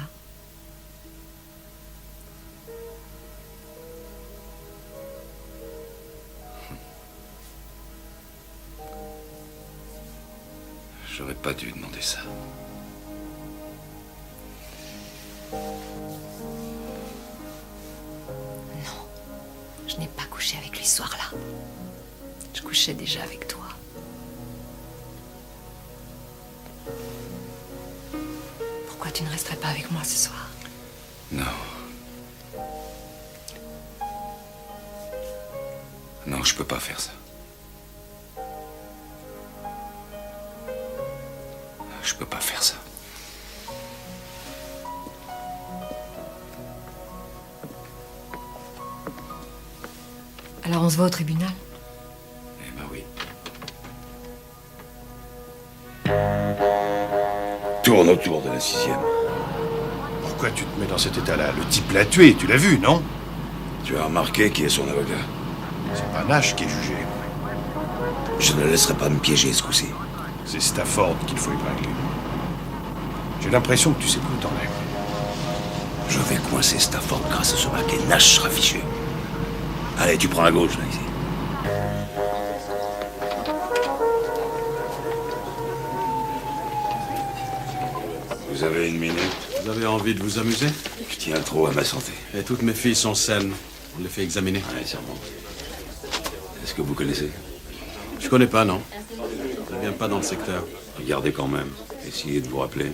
J'aurais pas dû demander ça. Non, je n'ai pas couché avec lui ce soir-là. je couchais déjà avec toi. Pourquoi tu ne resterais pas avec moi ce soir? Non. Non, je peux pas faire ça. Je peux pas faire ça. Alors on se voit au tribunal? Eh ben oui. Tourne autour de la 6e. Pourquoi tu te mets dans cet état-là? Le type l'a tué, tu l'as vu, non? Tu as remarqué qui est son avocat? C'est pas Nash qui est jugé. Je ne laisserai pas me piéger ce coup-ci. C'est Stafford qu'il faut épingler. J'ai l'impression que tu sais plus où t'en es. Je vais coincer Stafford grâce à ce bac et Nash sera fichu. Allez, tu prends la gauche, là, ici. Vous avez une minute? Vous avez envie de vous amuser? Je tiens trop à ma santé. Et toutes mes filles sont saines. On les fait examiner. Ouais, sûrement. Est-ce que vous connaissez? Je connais pas, non. Je viens pas dans le secteur. Regardez quand même. Essayez de vous rappeler.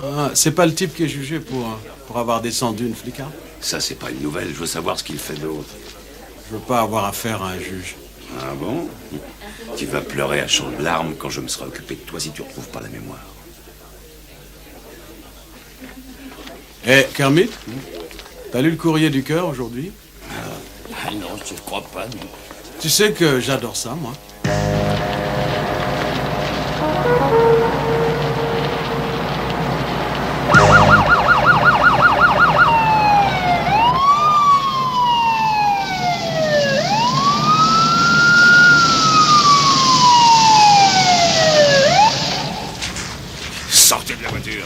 Ah, c'est pas le type qui est jugé pour avoir descendu une flicarde? Ça, c'est pas une nouvelle. Je veux savoir ce qu'il fait d'autre. Je veux pas avoir affaire à un juge. Ah bon? Tu vas pleurer à chaudes larmes quand je me serai occupé de toi si tu retrouves pas la mémoire. Eh, Kermit, t'as lu le courrier du cœur aujourd'hui? Ah non, je ne crois pas, non. Tu sais que j'adore ça, moi. Sortez de la voiture.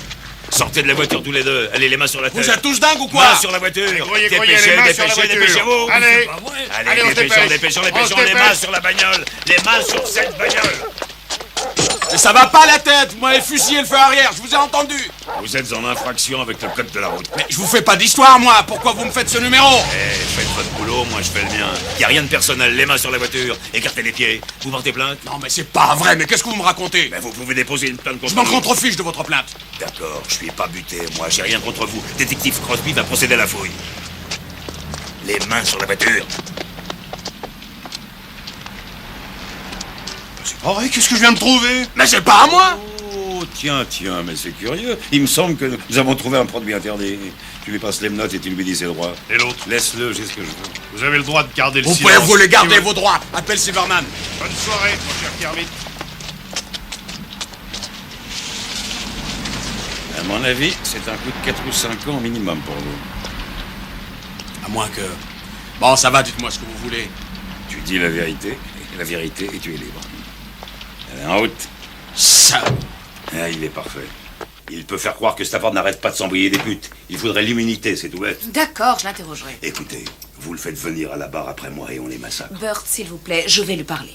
Sortez de la voiture tous les deux. Allez, les mains sur la tête. Vous êtes tous dingues ou quoi? Mains sur la voiture. Grouillez, Dépêchez, les mains sur la dépêchez, voiture. dépêchez-vous. Allez, Allez, on se dépêchons, dépêche. dépêchons, On se dépêchons. Les mains dépêche. sur la bagnole. Les mains sur cette bagnole. Mais ça va pas la tête. Vous m'avez fusillé le feu arrière, je vous ai entendu. Vous êtes en infraction avec le code de la route. Mais je vous fais pas d'histoire, moi. Pourquoi vous me faites ce numéro? Eh, faites votre boulot, moi je fais le mien. Y a rien de personnel, les mains sur la voiture, écartez les pieds. Vous portez plainte? Non, mais c'est pas vrai. Mais qu'est-ce que vous me racontez? Ben, vous pouvez déposer une plainte contre Je m'en nous. contrefiche de votre plainte. D'accord, je suis pas buté, moi j'ai rien contre vous. Détective Crosby va procéder à la fouille. Les mains sur la voiture. C'est pas vrai, qu'est-ce que je viens de trouver? Mais c'est pas à moi. Oh, tiens, mais c'est curieux. Il me semble que nous avons trouvé un produit interdit. Tu lui passes les menottes et tu lui dis ses droits. Et l'autre? Laisse-le, j'ai ce que je veux. Vous avez le droit de garder le Vous silence. pouvez vous les garder, vos droits. Appelle Silverman. Bonne soirée, mon cher Kermit. À mon avis, c'est un coup de 4 ou 5 ans minimum pour vous. À moins que... Bon, ça va, dites-moi ce que vous voulez. Tu dis la vérité, et tu es libre. Allez, en route. Ça. Ah, il est parfait. Il peut faire croire que Stafford n'arrête pas de s'embrouiller des putes. Il faudrait l'immunité, c'est tout bête. D'accord, je l'interrogerai. Écoutez, vous le faites venir à la barre après moi et on les massacre. Burt, s'il vous plaît, je vais lui parler.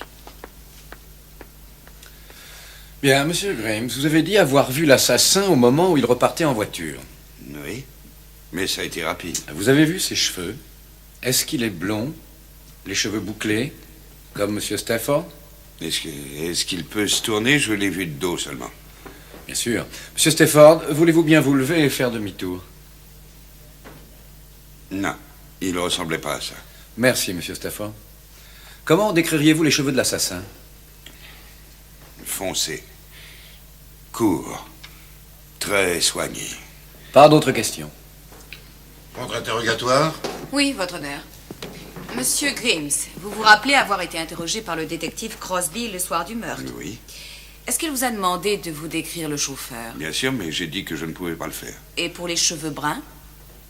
Bien, monsieur Grimes, vous avez dit avoir vu l'assassin au moment où il repartait en voiture. Oui, mais ça a été rapide. Vous avez vu ses cheveux? Est-ce qu'il est blond? Les cheveux bouclés? Comme monsieur Stafford? Est-ce qu'il peut se tourner? Je l'ai vu de dos seulement. Bien sûr. Monsieur Stafford, voulez-vous bien vous lever et faire demi-tour? Non, il ne ressemblait pas à ça. Merci, monsieur Stafford. Comment décririez-vous les cheveux de l'assassin? Foncé. Court. Très soigné. Pas d'autres questions. Contre-interrogatoire? Oui, votre honneur. Monsieur Grimes, vous vous rappelez avoir été interrogé par le détective Crosby le soir du meurtre? Oui. Est-ce qu'il vous a demandé de vous décrire le chauffeur? Bien sûr, mais j'ai dit que je ne pouvais pas le faire. Et pour les cheveux bruns?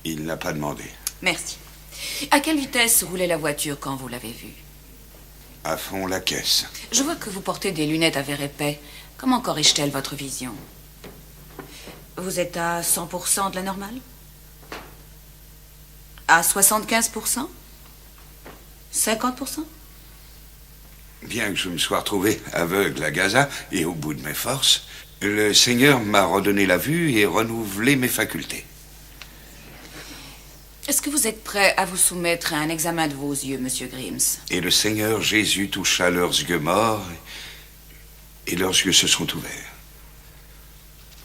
Il n'a pas demandé. Merci. À quelle vitesse roulait la voiture quand vous l'avez vue? À fond la caisse. Je vois que vous portez des lunettes à verre épais. Comment corrige-t-elle votre vision? Vous êtes à 100% de la normale? À 75%? 50%? Bien que je me sois retrouvé aveugle à Gaza et au bout de mes forces, le Seigneur m'a redonné la vue et renouvelé mes facultés. Est-ce que vous êtes prêt à vous soumettre à un examen de vos yeux, Monsieur Grims? Et le Seigneur Jésus toucha leurs yeux morts et leurs yeux se sont ouverts.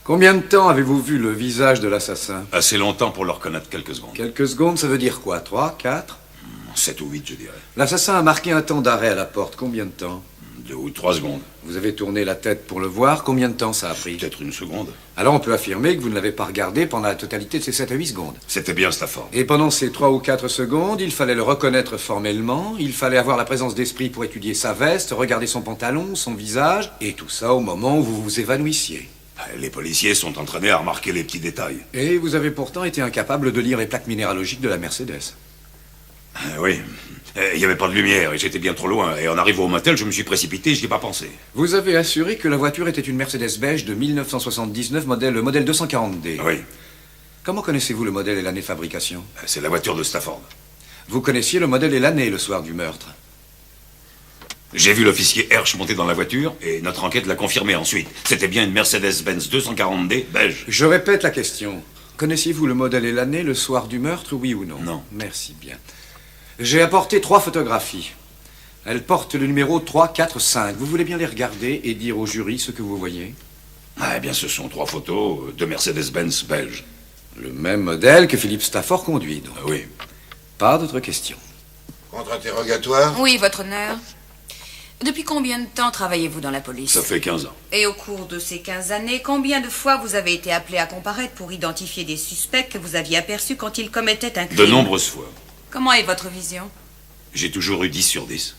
Combien de temps avez-vous vu le visage de l'assassin? Assez longtemps pour le reconnaître, quelques secondes. Quelques secondes, ça veut dire quoi? 3, 4? 7 ou 8, je dirais. L'assassin a marqué un temps d'arrêt à la porte. Combien de temps? 2 ou 3 secondes. Vous avez tourné la tête pour le voir. Combien de temps ça a pris? Peut-être 1 seconde. Alors on peut affirmer que vous ne l'avez pas regardé pendant la totalité de ces 7 à 8 secondes. C'était bien Stafford. Et pendant ces 3 ou 4 secondes, il fallait le reconnaître formellement, il fallait avoir la présence d'esprit pour étudier sa veste, regarder son pantalon, son visage, et tout ça au moment où vous vous évanouissiez. Les policiers sont entraînés à remarquer les petits détails. Et vous avez pourtant été incapable de lire les plaques minéralogiques de la Mercedes. Oui. Il n'y avait pas de lumière et j'étais bien trop loin. Et en arrivant au motel, je me suis précipité et je n'y ai pas pensé. Vous avez assuré que la voiture était une Mercedes beige de 1979, modèle 240D. Oui. Comment connaissez-vous le modèle et l'année de fabrication? C'est la voiture de Stafford. Vous connaissiez le modèle et l'année le soir du meurtre? J'ai vu l'officier Hersch monter dans la voiture et notre enquête l'a confirmé ensuite. C'était bien une Mercedes-Benz 240D beige. Je répète la question. Connaissiez-vous le modèle et l'année le soir du meurtre, oui ou non? Non. Merci bien. J'ai apporté 3 photographies. Elles portent le numéro 3, 4, 5. Vous voulez bien les regarder et dire au jury ce que vous voyez? Eh bien, ce sont 3 photos de Mercedes-Benz belge. Le même modèle que Philippe Stafford conduit, donc. Oui. Pas d'autres questions. Contre-interrogatoire? Oui, votre honneur. Depuis combien de temps travaillez-vous dans la police? Ça fait 15 ans. Et au cours de ces 15 années, combien de fois vous avez été appelé à comparaître pour identifier des suspects que vous aviez aperçus quand ils commettaient un crime? De nombreuses fois. Comment est votre vision? J'ai toujours eu 10 sur 10.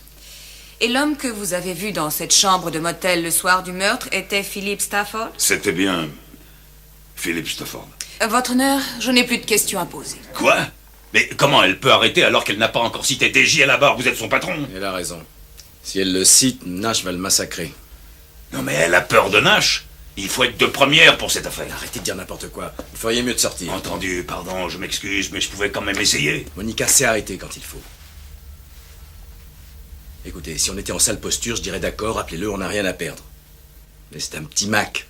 Et l'homme que vous avez vu dans cette chambre de motel le soir du meurtre était Philippe Stafford? C'était bien Philippe Stafford. Votre honneur, je n'ai plus de questions à poser. Quoi? Mais comment elle peut arrêter alors qu'elle n'a pas encore cité TJ à la barre? Vous êtes son patron. Elle a raison. Si elle le cite, Nash va le massacrer. Non mais elle a peur de Nash. Il faut être de première pour cette affaire. Arrêtez de dire n'importe quoi. Vous feriez mieux de sortir. Entendu, pardon, je m'excuse, mais je pouvais quand même essayer. Monica s'est arrêtée quand il faut. Écoutez, si on était en sale posture, je dirais d'accord, appelez-le, on n'a rien à perdre. Mais c'est un petit Mac.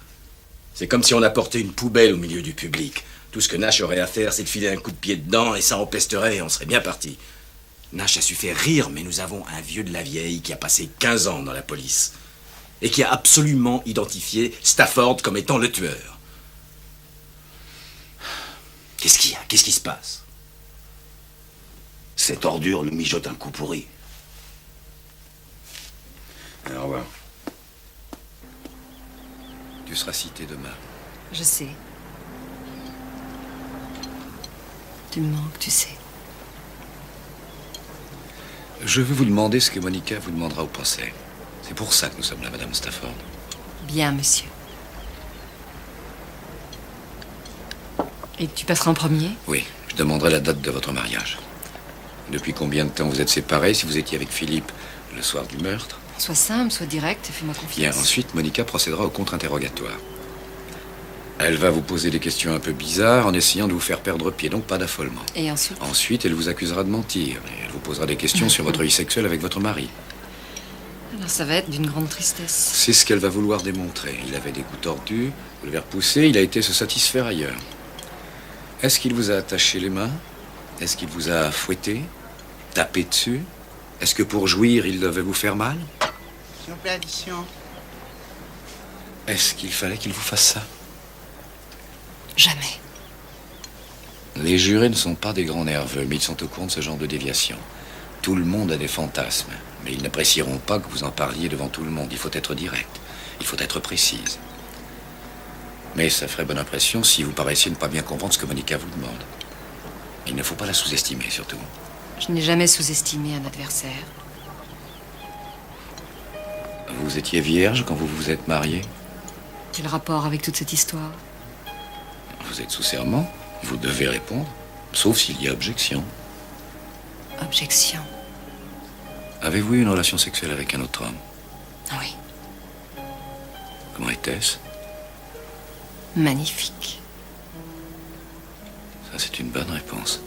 C'est comme si on apportait une poubelle au milieu du public. Tout ce que Nash aurait à faire, c'est de filer un coup de pied dedans et ça empesterait et on serait bien parti. Nash a su faire rire, mais nous avons un vieux de la vieille qui a passé 15 ans dans la police et qui a absolument identifié Stafford comme étant le tueur. Qu'est-ce qu'il y a? Qu'est-ce qui se passe? Cette ordure nous mijote un coup pourri. Au revoir. Tu seras cité demain. Je sais. Tu me manques, tu sais. Je veux vous demander ce que Monica vous demandera au procès. C'est pour ça que nous sommes là, Madame Stafford. Bien, monsieur. Et tu passeras en premier? Oui, je demanderai la date de votre mariage. Depuis combien de temps vous êtes séparés si vous étiez avec Philippe le soir du meurtre? Sois simple, sois direct et fais-moi confiance. Bien, ensuite, Monica procédera au contre-interrogatoire. Elle va vous poser des questions un peu bizarres en essayant de vous faire perdre pied, donc pas d'affolement. Et ensuite? Ensuite, elle vous accusera de mentir et elle vous posera des questions sur votre vie sexuelle avec votre mari. Alors ça va être d'une grande tristesse. C'est ce qu'elle va vouloir démontrer. Il avait des coups tordus, vous l'avez repoussé, il a été se satisfaire ailleurs. Est-ce qu'il vous a attaché les mains? Est-ce qu'il vous a fouetté? Tapé dessus? Est-ce que pour jouir, il devait vous faire mal? Sans perdition. Est-ce qu'il fallait qu'il vous fasse ça? Jamais. Les jurés ne sont pas des grands nerveux, mais ils sont au courant de ce genre de déviation. Tout le monde a des fantasmes, mais ils n'apprécieront pas que vous en parliez devant tout le monde. Il faut être direct, il faut être précise. Mais ça ferait bonne impression si vous paraissiez ne pas bien comprendre ce que Monica vous demande. Il ne faut pas la sous-estimer, surtout. Je n'ai jamais sous-estimé un adversaire. Vous étiez vierge quand vous vous êtes mariés? Quel rapport avec toute cette histoire? Vous êtes sous serment, vous devez répondre, sauf s'il y a objection. Objection? Avez-vous eu une relation sexuelle avec un autre homme? Oui. Comment était-ce? Magnifique. Ça, c'est une bonne réponse.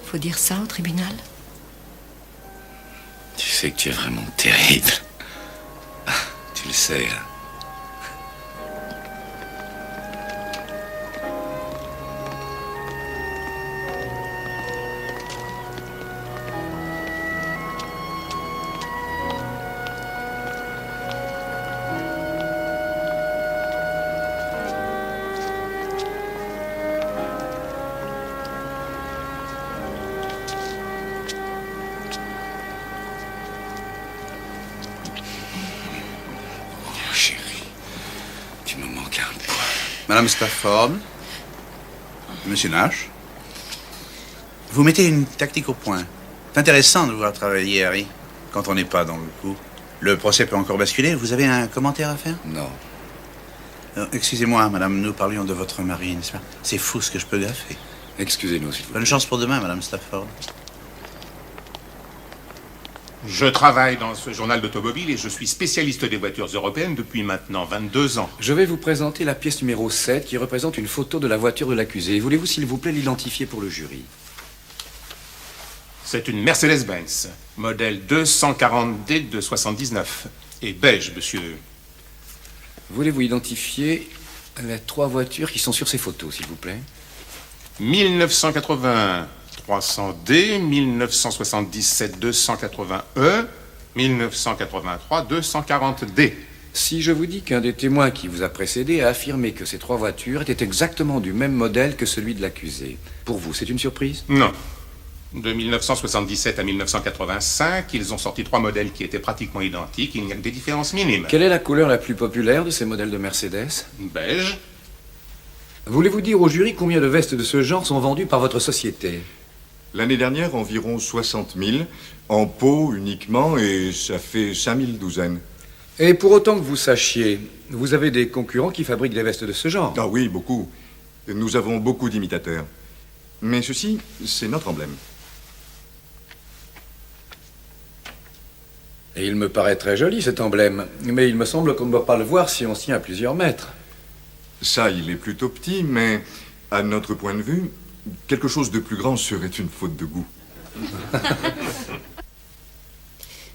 Faut dire ça au tribunal? Tu sais que tu es vraiment terrible. Tu le sais, hein? Madame Stafford, Monsieur Nash, vous mettez une tactique au point. C'est intéressant de vous voir travailler, Harry, quand on n'est pas dans le coup. Le procès peut encore basculer. Vous avez un commentaire à faire? Non. Excusez-moi, madame, nous parlions de votre mari, n'est-ce pas? C'est fou ce que je peux gaffer. Excusez-nous, s'il vous plaît. Bonne chance pour demain, madame Stafford. Je travaille dans ce journal d'automobile et je suis spécialiste des voitures européennes depuis maintenant 22 ans. Je vais vous présenter la pièce numéro 7 qui représente une photo de la voiture de l'accusé. Voulez-vous, s'il vous plaît, l'identifier pour le jury? C'est une Mercedes-Benz, modèle 240D de 79, et beige, monsieur. Voulez-vous identifier les 3 voitures qui sont sur ces photos, s'il vous plaît? 1980 300D, 1977 280E, 1983 240D. Si je vous dis qu'un des témoins qui vous a précédé a affirmé que ces 3 voitures étaient exactement du même modèle que celui de l'accusé, pour vous, c'est une surprise? Non. De 1977 à 1985, ils ont sorti 3 modèles qui étaient pratiquement identiques. Il n'y a que des différences minimes. Quelle est la couleur la plus populaire de ces modèles de Mercedes? Beige. Voulez-vous dire au jury combien de vestes de ce genre sont vendues par votre société? L'année dernière, environ 60 000, en pot uniquement, et ça fait 5 000 douzaines. Et pour autant que vous sachiez, vous avez des concurrents qui fabriquent des vestes de ce genre? Ah oui, beaucoup. Nous avons beaucoup d'imitateurs. Mais ceci, c'est notre emblème. Et il me paraît très joli, cet emblème. Mais il me semble qu'on ne doit pas le voir si on se tient à plusieurs mètres. Ça, il est plutôt petit, mais à notre point de vue, quelque chose de plus grand serait une faute de goût.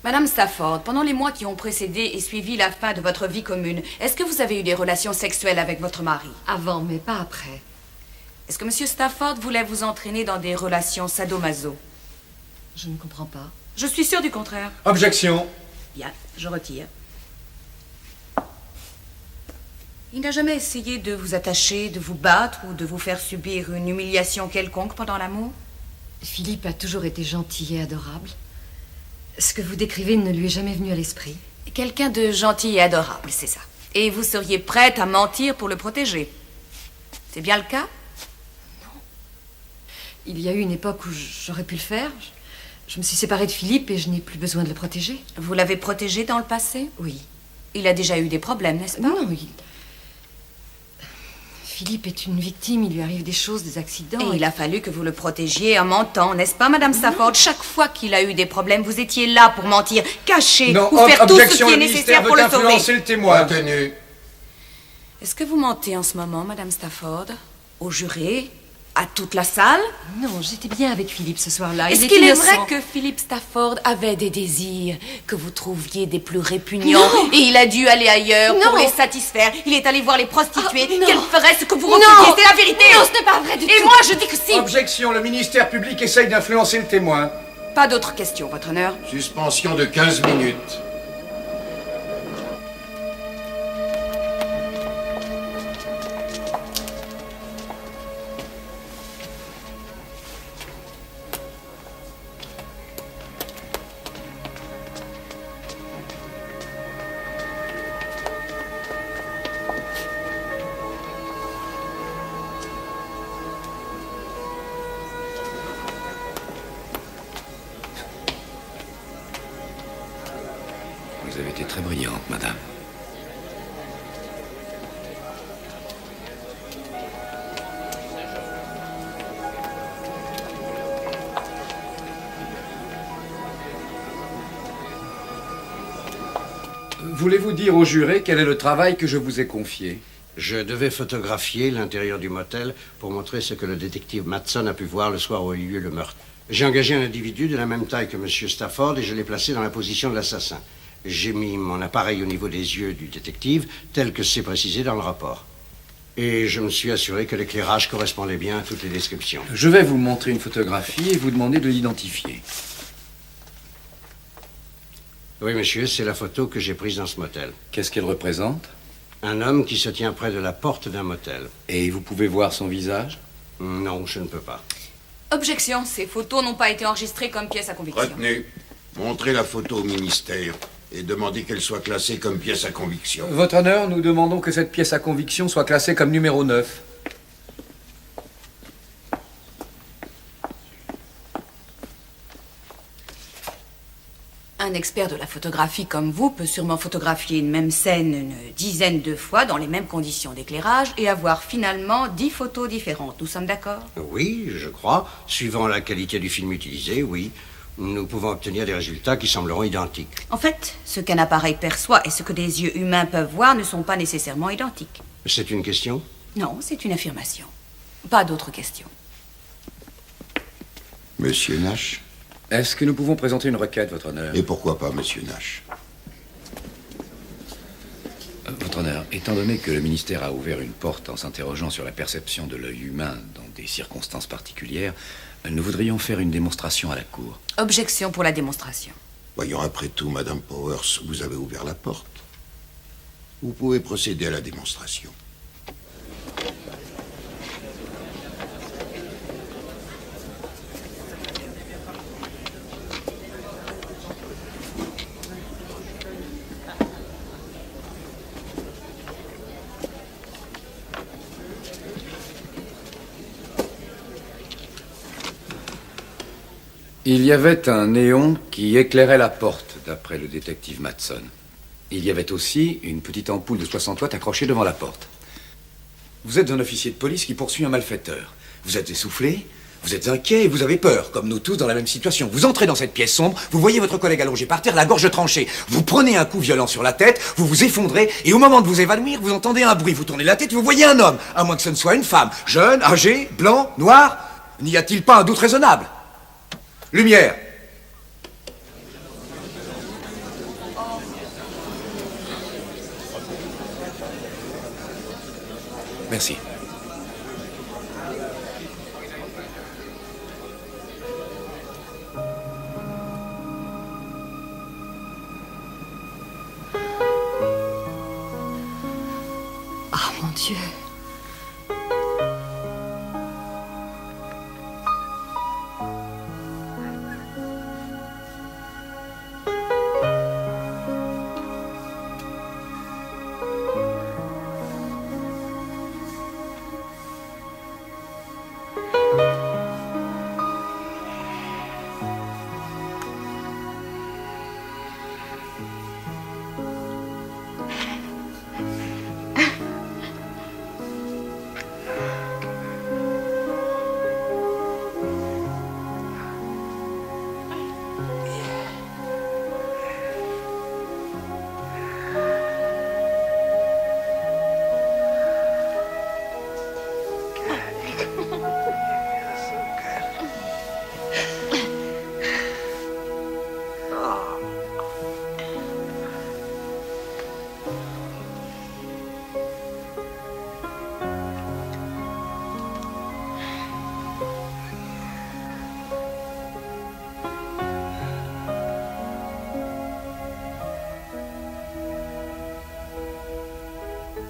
Madame Stafford, pendant les mois qui ont précédé et suivi la fin de votre vie commune, est-ce que vous avez eu des relations sexuelles avec votre mari? Avant, mais pas après. Est-ce que Monsieur Stafford voulait vous entraîner dans des relations sadomaso? Je ne comprends pas. Je suis sûre du contraire. Objection. Bien, je retire. Il n'a jamais essayé de vous attacher, de vous battre ou de vous faire subir une humiliation quelconque pendant l'amour? Philippe a toujours été gentil et adorable. Ce que vous décrivez ne lui est jamais venu à l'esprit. Quelqu'un de gentil et adorable, c'est ça. Et vous seriez prête à mentir pour le protéger? C'est bien le cas? Il y a eu une époque où j'aurais pu le faire. Je me suis séparée de Philippe et je n'ai plus besoin de le protéger. Vous l'avez protégé dans le passé? Oui. Il a déjà eu des problèmes, n'est-ce pas? Non, Philippe est une victime, il lui arrive des choses, des accidents. Et il a fallu que vous le protégiez en mentant, n'est-ce pas, Madame Stafford? Chaque fois qu'il a eu des problèmes, vous étiez là pour mentir, cacher, ou faire tout ce qui est nécessaire pour le sauver. Le témoin. Retenu. Est-ce que vous mentez en ce moment, Madame Stafford? Au juré? À toute la salle? Non, j'étais bien avec Philippe ce soir-là. Est-ce qu'il est vrai que Philippe Stafford avait des désirs que vous trouviez des plus répugnants? Non. Et il a dû aller ailleurs pour les satisfaire? Il est allé voir les prostituées? Qu'elle ferait ce que vous refusiez? C'est la vérité? Non, ce n'est pas vrai du tout. Et moi, je dis que si. Objection, le ministère public essaye d'influencer le témoin. Pas d'autres questions, votre honneur. Suspension de 15 minutes. Vous avez été très brillante, madame. Voulez-vous dire au juré quel est le travail que je vous ai confié? Je devais photographier l'intérieur du motel pour montrer ce que le détective Matson a pu voir le soir où a eu lieu le meurtre. J'ai engagé un individu de la même taille que M. Stafford et je l'ai placé dans la position de l'assassin. J'ai mis mon appareil au niveau des yeux du détective, tel que c'est précisé dans le rapport. Et je me suis assuré que l'éclairage correspondait bien à toutes les descriptions. Je vais vous montrer une photographie et vous demander de l'identifier. Oui, monsieur, c'est la photo que j'ai prise dans ce motel. Qu'est-ce qu'elle représente? Un homme qui se tient près de la porte d'un motel. Et vous pouvez voir son visage? Non, je ne peux pas. Objection, ces photos n'ont pas été enregistrées comme pièce à conviction. Retenu. Montrez la photo au ministère. et demandez qu'elle soit classée comme pièce à conviction. Votre honneur, nous demandons que cette pièce à conviction soit classée comme numéro 9. Un expert de la photographie comme vous peut sûrement photographier une même scène une dizaine de fois dans les mêmes conditions d'éclairage et avoir finalement 10 photos différentes. Nous sommes d'accord? Oui, je crois. Suivant la qualité du film utilisé, oui. Nous pouvons obtenir des résultats qui sembleront identiques. En fait, ce qu'un appareil perçoit et ce que des yeux humains peuvent voir ne sont pas nécessairement identiques. C'est une question? Non, c'est une affirmation. Pas d'autres questions. Monsieur Nash? Est-ce que nous pouvons présenter une requête, votre honneur? Et pourquoi pas, monsieur Nash? Votre honneur, étant donné que le ministère a ouvert une porte en s'interrogeant sur la perception de l'œil humain dans des circonstances particulières, nous voudrions faire une démonstration à la cour. Objection pour la démonstration. Voyons, après tout, Madame Powers, vous avez ouvert la porte. Vous pouvez procéder à la démonstration. Il y avait un néon qui éclairait la porte, d'après le détective Matson. Il y avait aussi une petite ampoule de 60 watts accrochée devant la porte. Vous êtes un officier de police qui poursuit un malfaiteur. Vous êtes essoufflé, vous êtes inquiet et vous avez peur, comme nous tous dans la même situation. Vous entrez dans cette pièce sombre, vous voyez votre collègue allongé par terre, la gorge tranchée. Vous prenez un coup violent sur la tête, vous vous effondrez, et au moment de vous évanouir, vous entendez un bruit. Vous tournez la tête, vous voyez un homme, à moins que ce ne soit une femme. Jeune, âgé, blanc, noir. N'y a-t-il pas un doute raisonnable? Lumière. Merci. Ah, mon Dieu.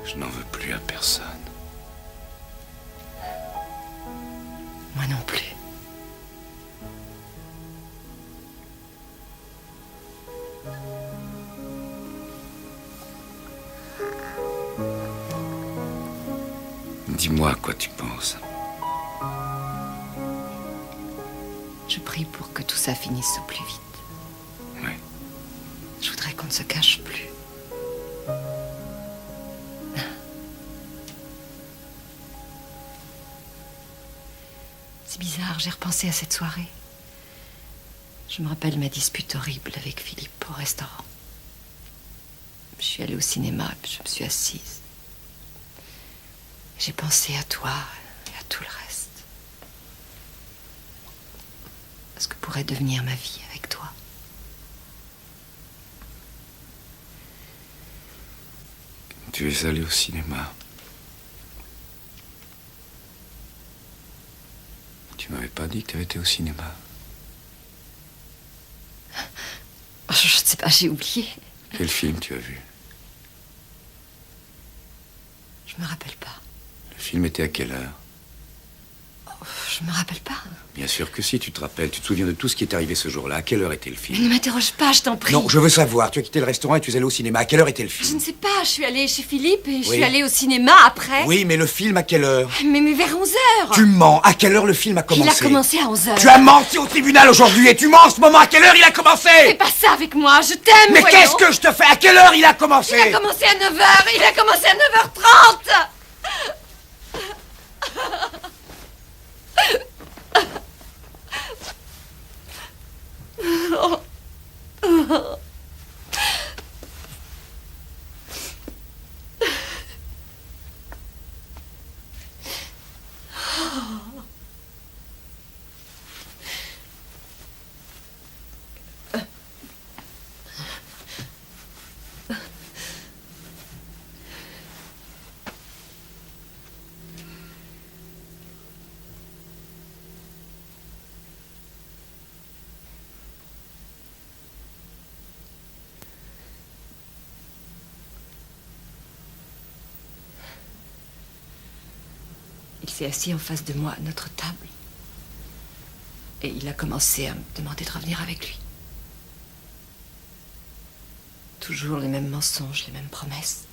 Je n'en veux plus à personne. Moi non plus. Dis-moi à quoi tu penses. Je prie pour que tout ça finisse au plus vite. Oui. Je voudrais qu'on ne se cache plus. C'est bizarre, j'ai repensé à cette soirée. Je me rappelle ma dispute horrible avec Philippe au restaurant. Je suis allée au cinéma et puis je me suis assise. J'ai pensé à toi et à tout le reste. À ce que pourrait devenir ma vie avec toi. Tu es allé au cinéma. Tu m'avais pas dit que tu avais été au cinéma. Je ne sais pas, j'ai oublié. Quel film tu as vu? Je me rappelle pas. Le film était à quelle heure? Je Je me rappelle pas. Bien sûr que si, tu te rappelles. Tu te souviens de tout ce qui est arrivé ce jour-là. À quelle heure était le film? Mais ne m'interroge pas, je t'en prie. Non, je veux savoir. Tu as quitté le restaurant et tu es allé au cinéma. À quelle heure était le Je film? ne sais pas, je suis allée chez Philippe et je Oui. suis allée au cinéma après. Oui, mais le film à quelle heure? Mais vers 11h. Tu mens. À quelle heure le film a commencé? Il a commencé à 11h. Tu as menti au tribunal aujourd'hui et tu mens en ce moment. À quelle heure il a commencé? Fais pas ça avec moi, je t'aime, Mais voyons. qu'est-ce que je te fais? À quelle heure il a commencé? Il a commencé à 9h, il a commencé à 9h30. Il s'est assis en face de moi à notre table. Et il a commencé à me demander de revenir avec lui. Toujours les mêmes mensonges, les mêmes promesses.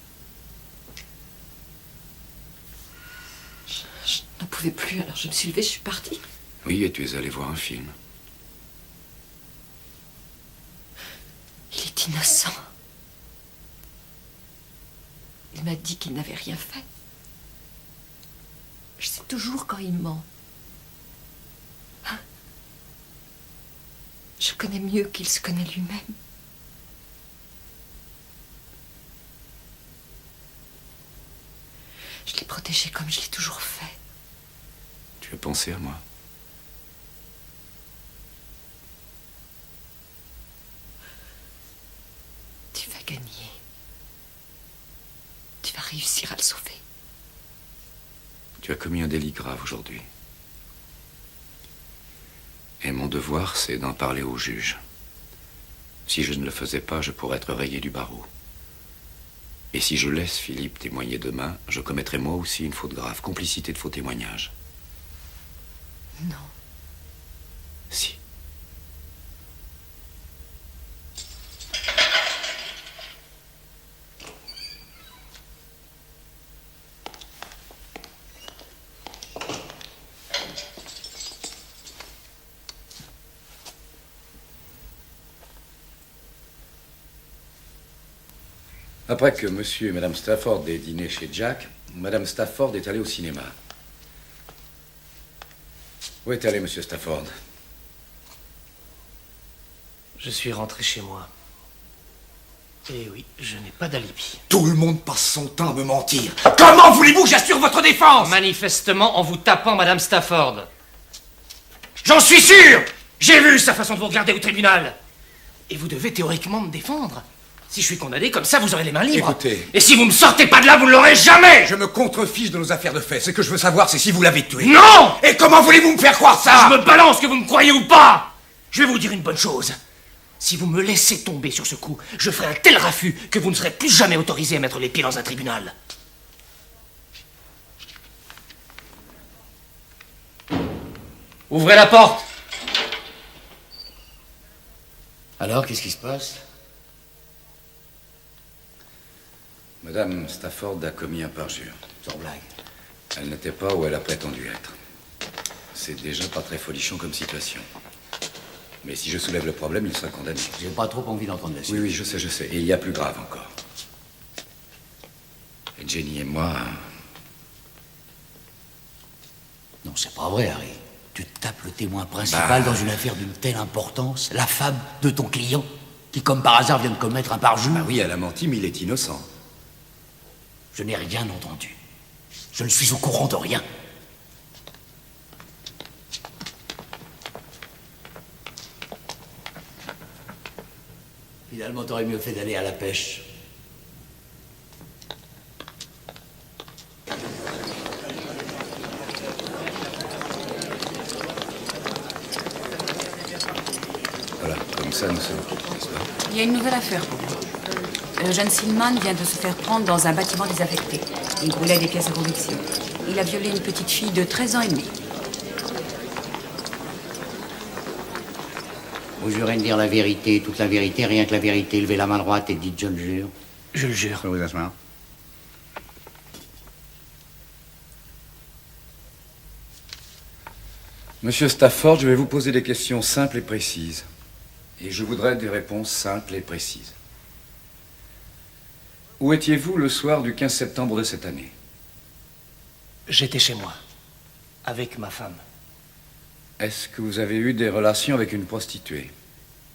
Je n'en pouvais plus, alors je me suis levée, je suis partie. Oui, et tu es allé voir un film. Il est innocent. Il m'a dit qu'il n'avait rien fait. Je sais toujours quand il ment. Je connais mieux qu'il se connaît lui-même. Je l'ai protégé comme je l'ai toujours fait. Tu as pensé à moi? Tu vas gagner. Tu vas réussir à le sauver. Tu as commis un délit grave aujourd'hui. Et mon devoir, c'est d'en parler au juge. Si je ne le faisais pas, je pourrais être rayé du barreau. Et si je laisse Philippe témoigner demain, je commettrai moi aussi une faute grave, complicité de faux témoignages. Non. Si. Après que monsieur et madame Stafford aient dîné chez Jack, madame Stafford est allée au cinéma. Où est allé monsieur Stafford? Je suis rentré chez moi. Et oui, je n'ai pas d'alibi. Tout le monde passe son temps à me mentir. Comment voulez-vous que j'assure votre défense? Manifestement en vous tapant Madame Stafford. J'en suis sûr! J'ai vu sa façon de vous regarder au tribunal. Et vous devez théoriquement me défendre. Si je suis condamné, comme ça, vous aurez les mains libres. Écoutez. Et si vous me sortez pas de là, vous ne l'aurez jamais! Je me contrefiche de nos affaires de fait. Ce que je veux savoir, c'est si vous l'avez tué. Non! Et comment voulez-vous me faire croire ça? Je me balance, que vous me croyez ou pas! Je vais vous dire une bonne chose. Si vous me laissez tomber sur ce coup, je ferai un tel raffut que vous ne serez plus jamais autorisé à mettre les pieds dans un tribunal. Ouvrez la porte! Alors, qu'est-ce qui se passe? Madame Stafford a commis un parjure. Sans blague. Elle n'était pas où elle a prétendu être. C'est déjà pas très folichon comme situation. Mais si je soulève le problème, il sera condamné. J'ai pas trop envie d'entendre la suite. Oui, je sais. Et il y a plus grave encore. Et Jenny et moi... Non, c'est pas vrai, Harry. Tu tapes le témoin principal dans une affaire d'une telle importance, la femme de ton client, qui comme par hasard vient de commettre un parjure. Bah oui, elle a menti, mais il est innocent. Je n'ai rien entendu. Je ne suis au courant de rien. Finalement, t'aurais mieux fait d'aller à la pêche. Voilà, comme ça, nous sommes quittes, n'est-ce pas? Il y a une nouvelle affaire pour vous. Le jeune Silman vient de se faire prendre dans un bâtiment désaffecté. Il roulait des caisses à conviction. Il a violé une petite fille de 13 ans et demi. Vous jurez de dire la vérité, toute la vérité, rien que la vérité. Levez la main droite et dites je le jure. Je le jure. Je vais vous asseoir. Monsieur Stafford, je vais vous poser des questions simples et précises. Et je voudrais des réponses simples et précises. Où étiez-vous le soir du 15 septembre de cette année? J'étais chez moi, avec ma femme. Est-ce que vous avez eu des relations avec une prostituée?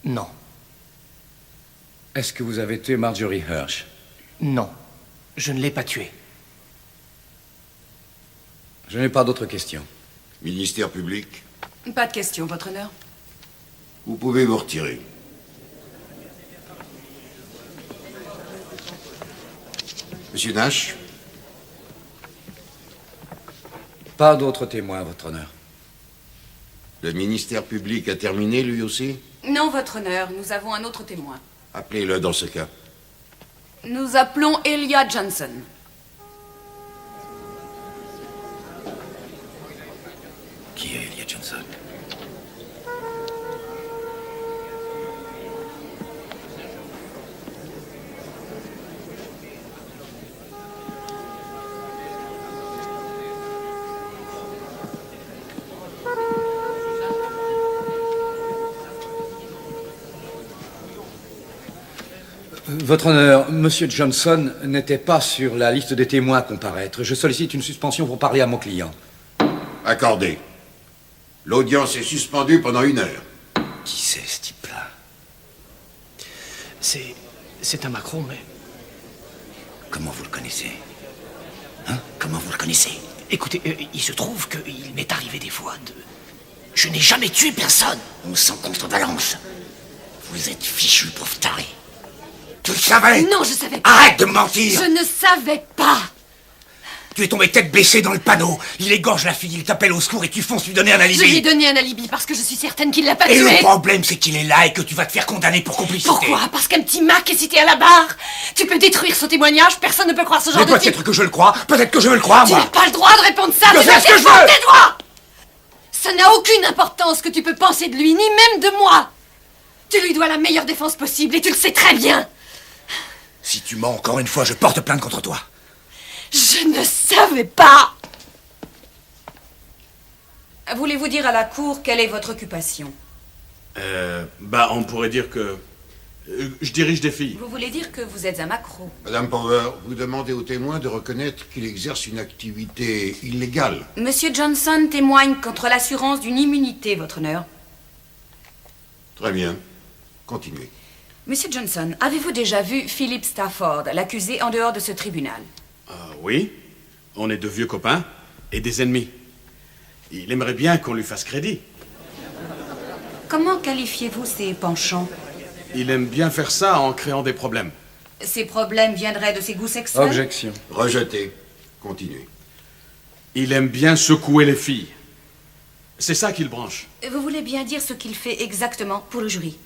Non. Est-ce que vous avez tué Marjorie Hirsch? Non, je ne l'ai pas tuée. Je n'ai pas d'autres questions. Ministère public, Pas de question, votre honneur. vous pouvez vous retirer. Monsieur Nash, Pas d'autres témoins, votre honneur. le ministère public a terminé lui aussi? Non, votre honneur, nous avons un autre témoin. Appelez-le dans ce cas. Nous appelons Elia Johnson. Qui est Elia Johnson? Votre honneur, Monsieur Johnson n'était pas sur la liste des témoins à comparaître. Je sollicite une suspension pour parler à mon client. Accordé. L'audience est suspendue pendant 1 heure. Qui c'est, ce type-là? C'est un Macron, mais... Comment vous le connaissez? Hein? Comment vous le connaissez? Écoutez, il se trouve qu'il m'est arrivé des fois de... Je n'ai jamais tué personne. On sent contrebalance. Vous êtes fichu, pauvre taré. Tu le savais? Non, je savais pas. Arrête de mentir! Je ne savais pas. Tu es tombé tête baissée dans le panneau. Il égorge la fille, il t'appelle au secours et tu fonces lui donner un alibi. Je lui ai donné un alibi parce que je suis certaine qu'il l'a pas Et tué. le problème, c'est qu'il est là et que tu vas te faire condamner pour complicité. Pourquoi? Parce qu'un petit Mac est cité à la barre. Tu peux détruire son témoignage, personne ne peut croire ce genre Mais de type. peut-être que je le crois, peut-être que je veux le croire, Tu moi. n'as pas le droit de répondre ça. Je Tu fais dois ce que je défendre veux. tes droits. Ça n'a aucune importance que tu peux penser de lui, ni même de moi. Tu lui dois la meilleure défense possible et tu le sais très bien. Si tu mens encore une fois, je porte plainte contre toi. Je ne savais pas. Voulez-vous dire à la cour quelle est votre occupation? On pourrait dire que... je dirige des filles. Vous voulez dire que vous êtes un macro? Madame Power, vous demandez aux témoins de reconnaître qu'il exerce une activité illégale. Monsieur Johnson témoigne contre l'assurance d'une immunité, votre honneur. Très bien. Continuez. Monsieur Johnson, avez-vous déjà vu Philip Stafford, l'accusé, en dehors de ce tribunal? Oui, on est de vieux copains et des ennemis. Il aimerait bien qu'on lui fasse crédit. Comment qualifiez-vous ses penchants? Il aime bien faire ça en créant des problèmes. Ces problèmes viendraient de ses goûts sexuels? Objection. Rejeté. Continuez. Il aime bien secouer les filles. C'est ça qu'il branche. Vous voulez bien dire ce qu'il fait exactement pour le jury?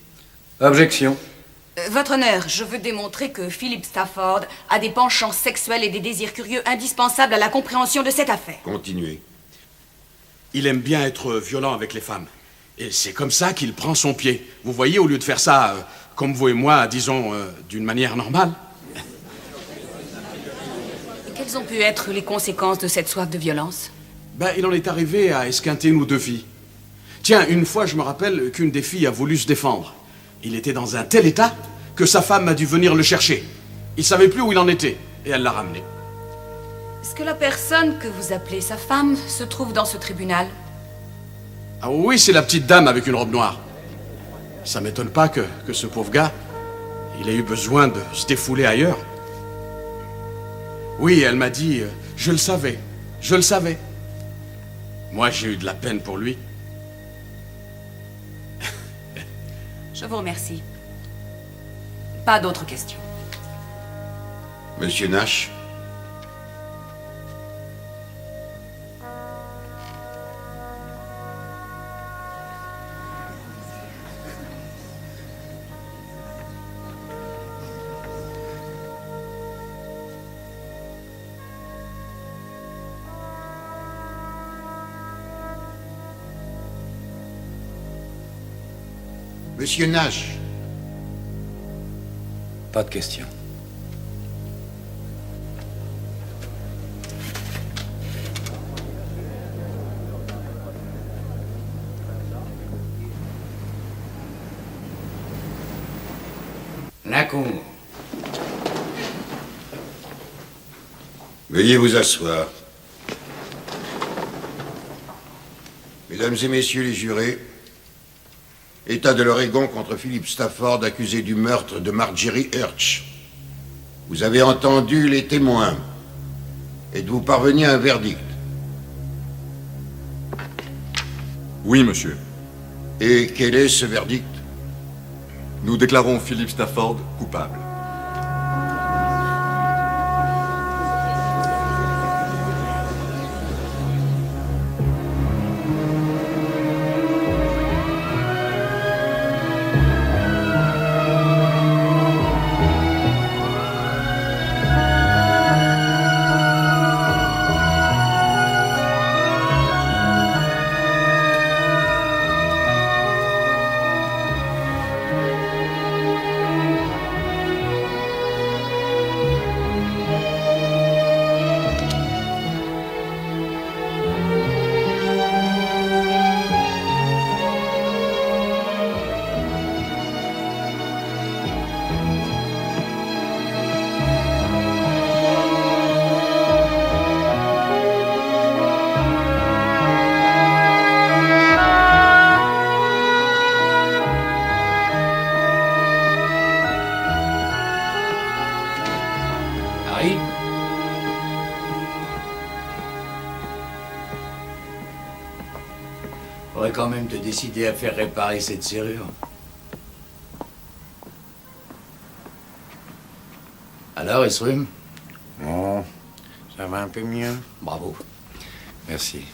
Objection. Votre honneur, je veux démontrer que Philip Stafford a des penchants sexuels et des désirs curieux indispensables à la compréhension de cette affaire. Continuez. Il aime bien être violent avec les femmes. Et c'est comme ça qu'il prend son pied. Vous voyez, au lieu de faire ça, comme vous et moi, disons, d'une manière normale. Quelles ont pu être les conséquences de cette soif de violence? Il en est arrivé à esquinter 1 ou 2 filles. Tiens, une fois, je me rappelle qu'une des filles a voulu se défendre. Il était dans un tel état que sa femme a dû venir le chercher. Il savait plus où il en était, et elle l'a ramené. Est-ce que la personne que vous appelez sa femme se trouve dans ce tribunal? Ah oui, c'est la petite dame avec une robe noire. Ça m'étonne pas que ce pauvre gars, il ait eu besoin de se défouler ailleurs. Oui, elle m'a dit, je le savais, je le savais. Moi, j'ai eu de la peine pour lui. Je vous remercie. Pas d'autres questions. Monsieur Nash. Monsieur Nash. Pas de question. La cour. Veuillez vous asseoir. Mesdames et messieurs les jurés, État de l'Oregon contre Philip Stafford, accusé du meurtre de Marjorie Hirsch. Vous avez entendu les témoins. Êtes-vous parvenu à un verdict? Oui, monsieur. Et quel est ce verdict? Nous déclarons Philip Stafford coupable. Faudrait quand même te décider à faire réparer cette serrure. Alors, Esrum? Oh, ça va un peu mieux. Bravo. Merci.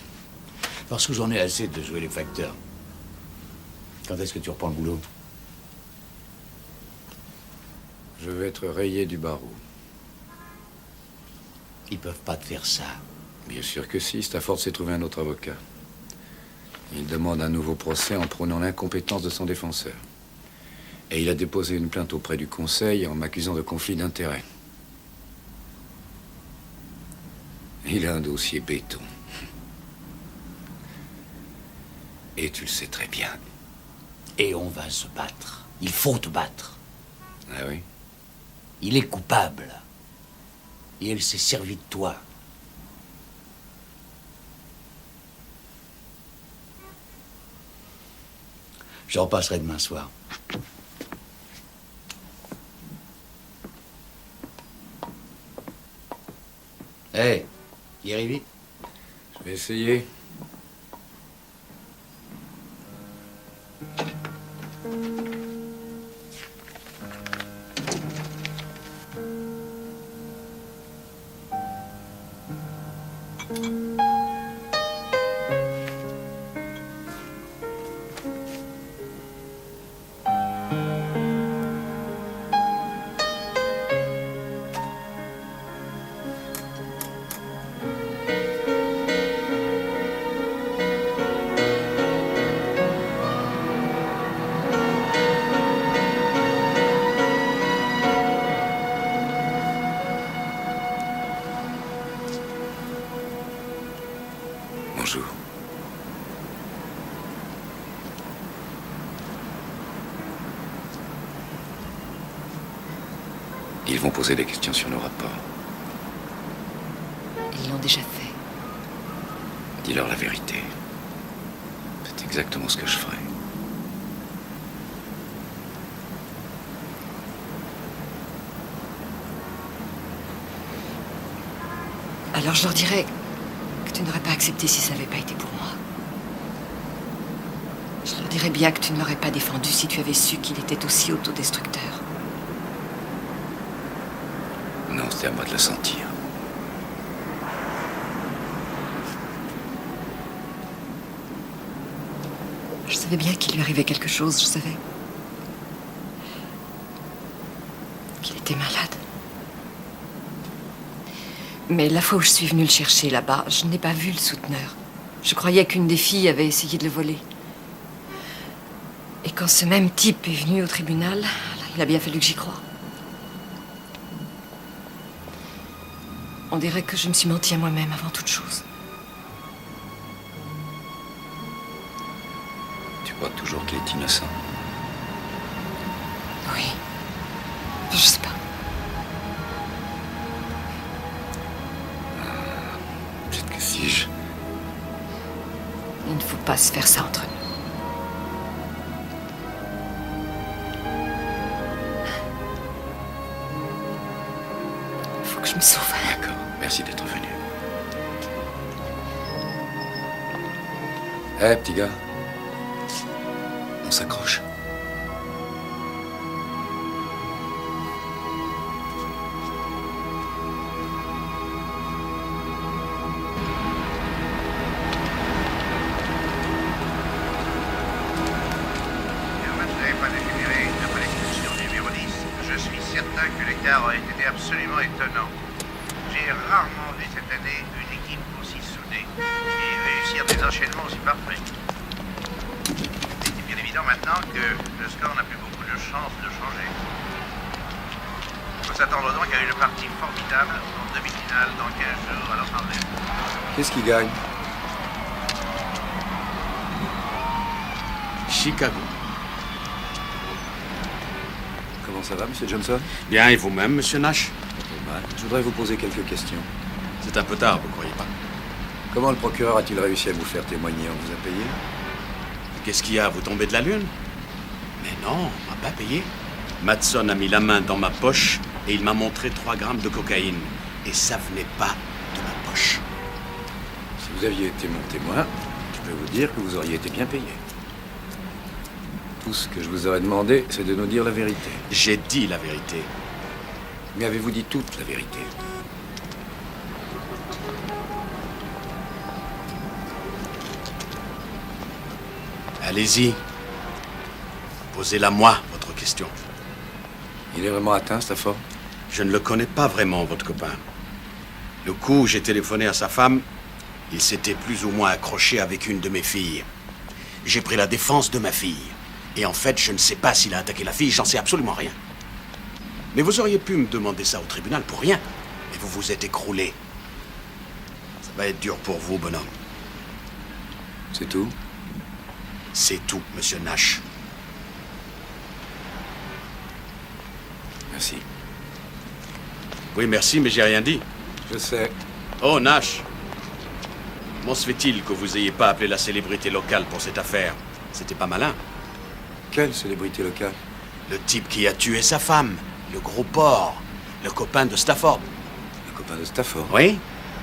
Parce que j'en ai assez de jouer les facteurs. Quand est-ce que tu reprends le boulot? Je vais être rayé du barreau. Ils peuvent pas te faire ça. Bien sûr que si. Stafford s'est trouvé un autre avocat. Il demande un nouveau procès en prônant l'incompétence de son défenseur. Et il a déposé une plainte auprès du Conseil en m'accusant de conflit d'intérêts. Il a un dossier béton. Et tu le sais très bien. Et on va se battre. Il faut te battre. Ah oui? Il est coupable. Et elle s'est servie de toi. Je repasserai demain soir. Hé, hey, y arrives vite? Je vais essayer. Bonjour. Ils vont poser des questions sur nos rapports. Ils l'ont déjà fait. Dis-leur la vérité. C'est exactement ce que je ferai. Alors je leur dirai que tu n'aurais pas accepté si ça n'avait pas été pour moi. Je leur dirai bien que tu ne l'aurais pas défendu si tu avais su qu'il était aussi autodestructeur. Non, c'était à moi de le sentir. Je savais bien qu'il lui arrivait quelque chose, je savais. Qu'il était malade. Mais la fois où je suis venue le chercher là-bas, je n'ai pas vu le souteneur. Je croyais qu'une des filles avait essayé de le voler. Et quand ce même type est venu au tribunal, il a bien fallu que j'y croie. On dirait que je me suis menti à moi-même avant toute chose. Tu crois toujours qu'il est innocent? Oui. Je sais pas. Peut-être que si je... Il ne faut pas se faire ça entre nous. Il faut que je me sauve. D'accord, merci d'être venu. Hé, petit gars. On s'accroche. A été absolument étonnant. J'ai rarement vu cette année une équipe aussi soudée et réussir des enchaînements aussi parfaits. C'est bien évident maintenant que le score n'a plus beaucoup de chances de changer. Il faut s'attendre donc à une partie formidable en demi-finale dans 15 jours à Los Angeles. Qu'est-ce qui gagne? Chicago. Comment ça va, Monsieur Johnson? Bien, et vous-même, Monsieur Nash? Pas mal. Je voudrais vous poser quelques questions. C'est un peu tard, vous croyez pas? Comment le procureur a-t-il réussi à vous faire témoigner? On vous a payé? Qu'est-ce qu'il y a? Vous tombez de la lune? Mais non, on m'a pas payé. Matson a mis la main dans ma poche et il m'a montré 3 grammes de cocaïne. Et ça venait pas de ma poche. Si vous aviez été mon témoin, je peux vous dire que vous auriez été bien payé. Tout ce que je vous aurais demandé, c'est de nous dire la vérité. J'ai dit la vérité. Mais avez-vous dit toute la vérité? Allez-y. Posez-la moi, votre question. Il est vraiment atteint, Stafford? Je ne le connais pas vraiment, votre copain. Le coup où j'ai téléphoné à sa femme, il s'était plus ou moins accroché avec une de mes filles. J'ai pris la défense de ma fille. Et en fait, je ne sais pas s'il a attaqué la fille, j'en sais absolument rien. Mais vous auriez pu me demander ça au tribunal pour rien. Et vous vous êtes écroulé. Ça va être dur pour vous, bonhomme. C'est tout? C'est tout, Monsieur Nash. Merci. Oui, merci, mais j'ai rien dit. Je sais. Oh, Nash. Comment se fait-il que vous ayez pas appelé la célébrité locale pour cette affaire? C'était pas malin. Quelle célébrité locale? Le type qui a tué sa femme, le gros porc, le copain de Stafford. Le copain de Stafford? Oui,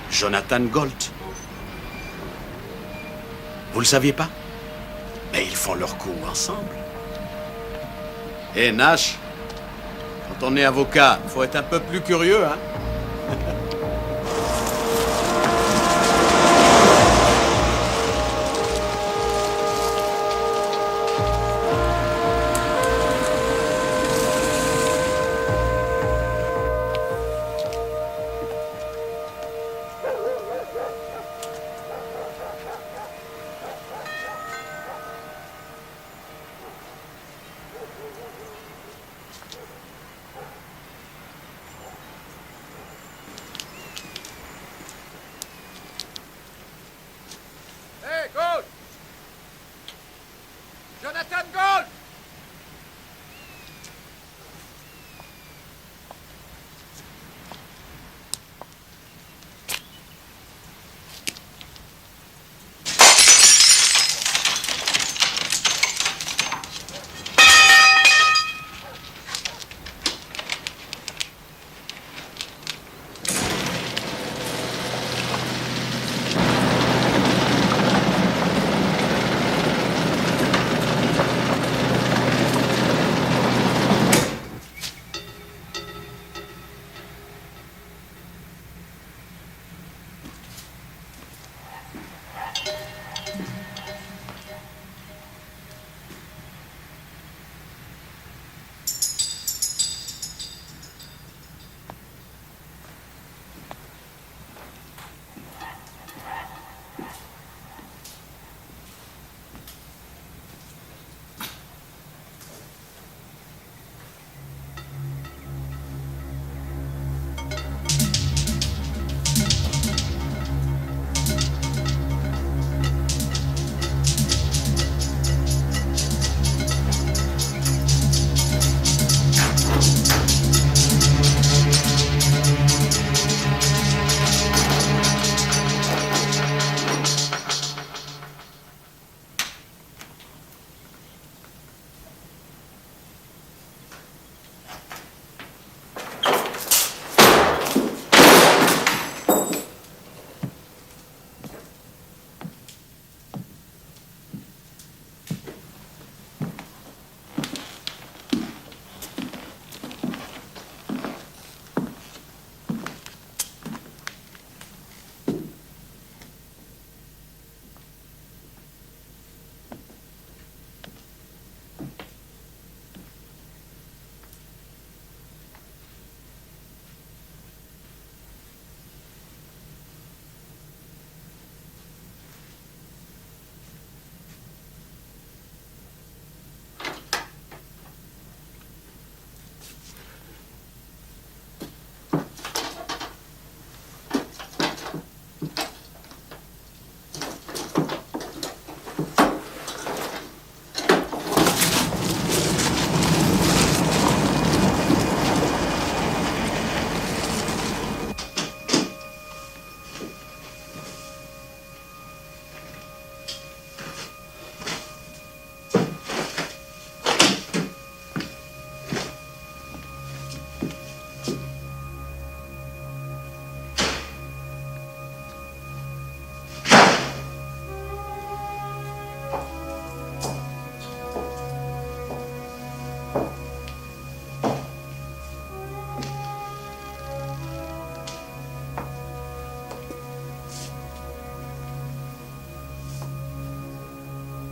Jonathan Golt. Vous le saviez pas? Mais ils font leur coup ensemble. Eh, Nash, quand on est avocat, faut être un peu plus curieux, hein?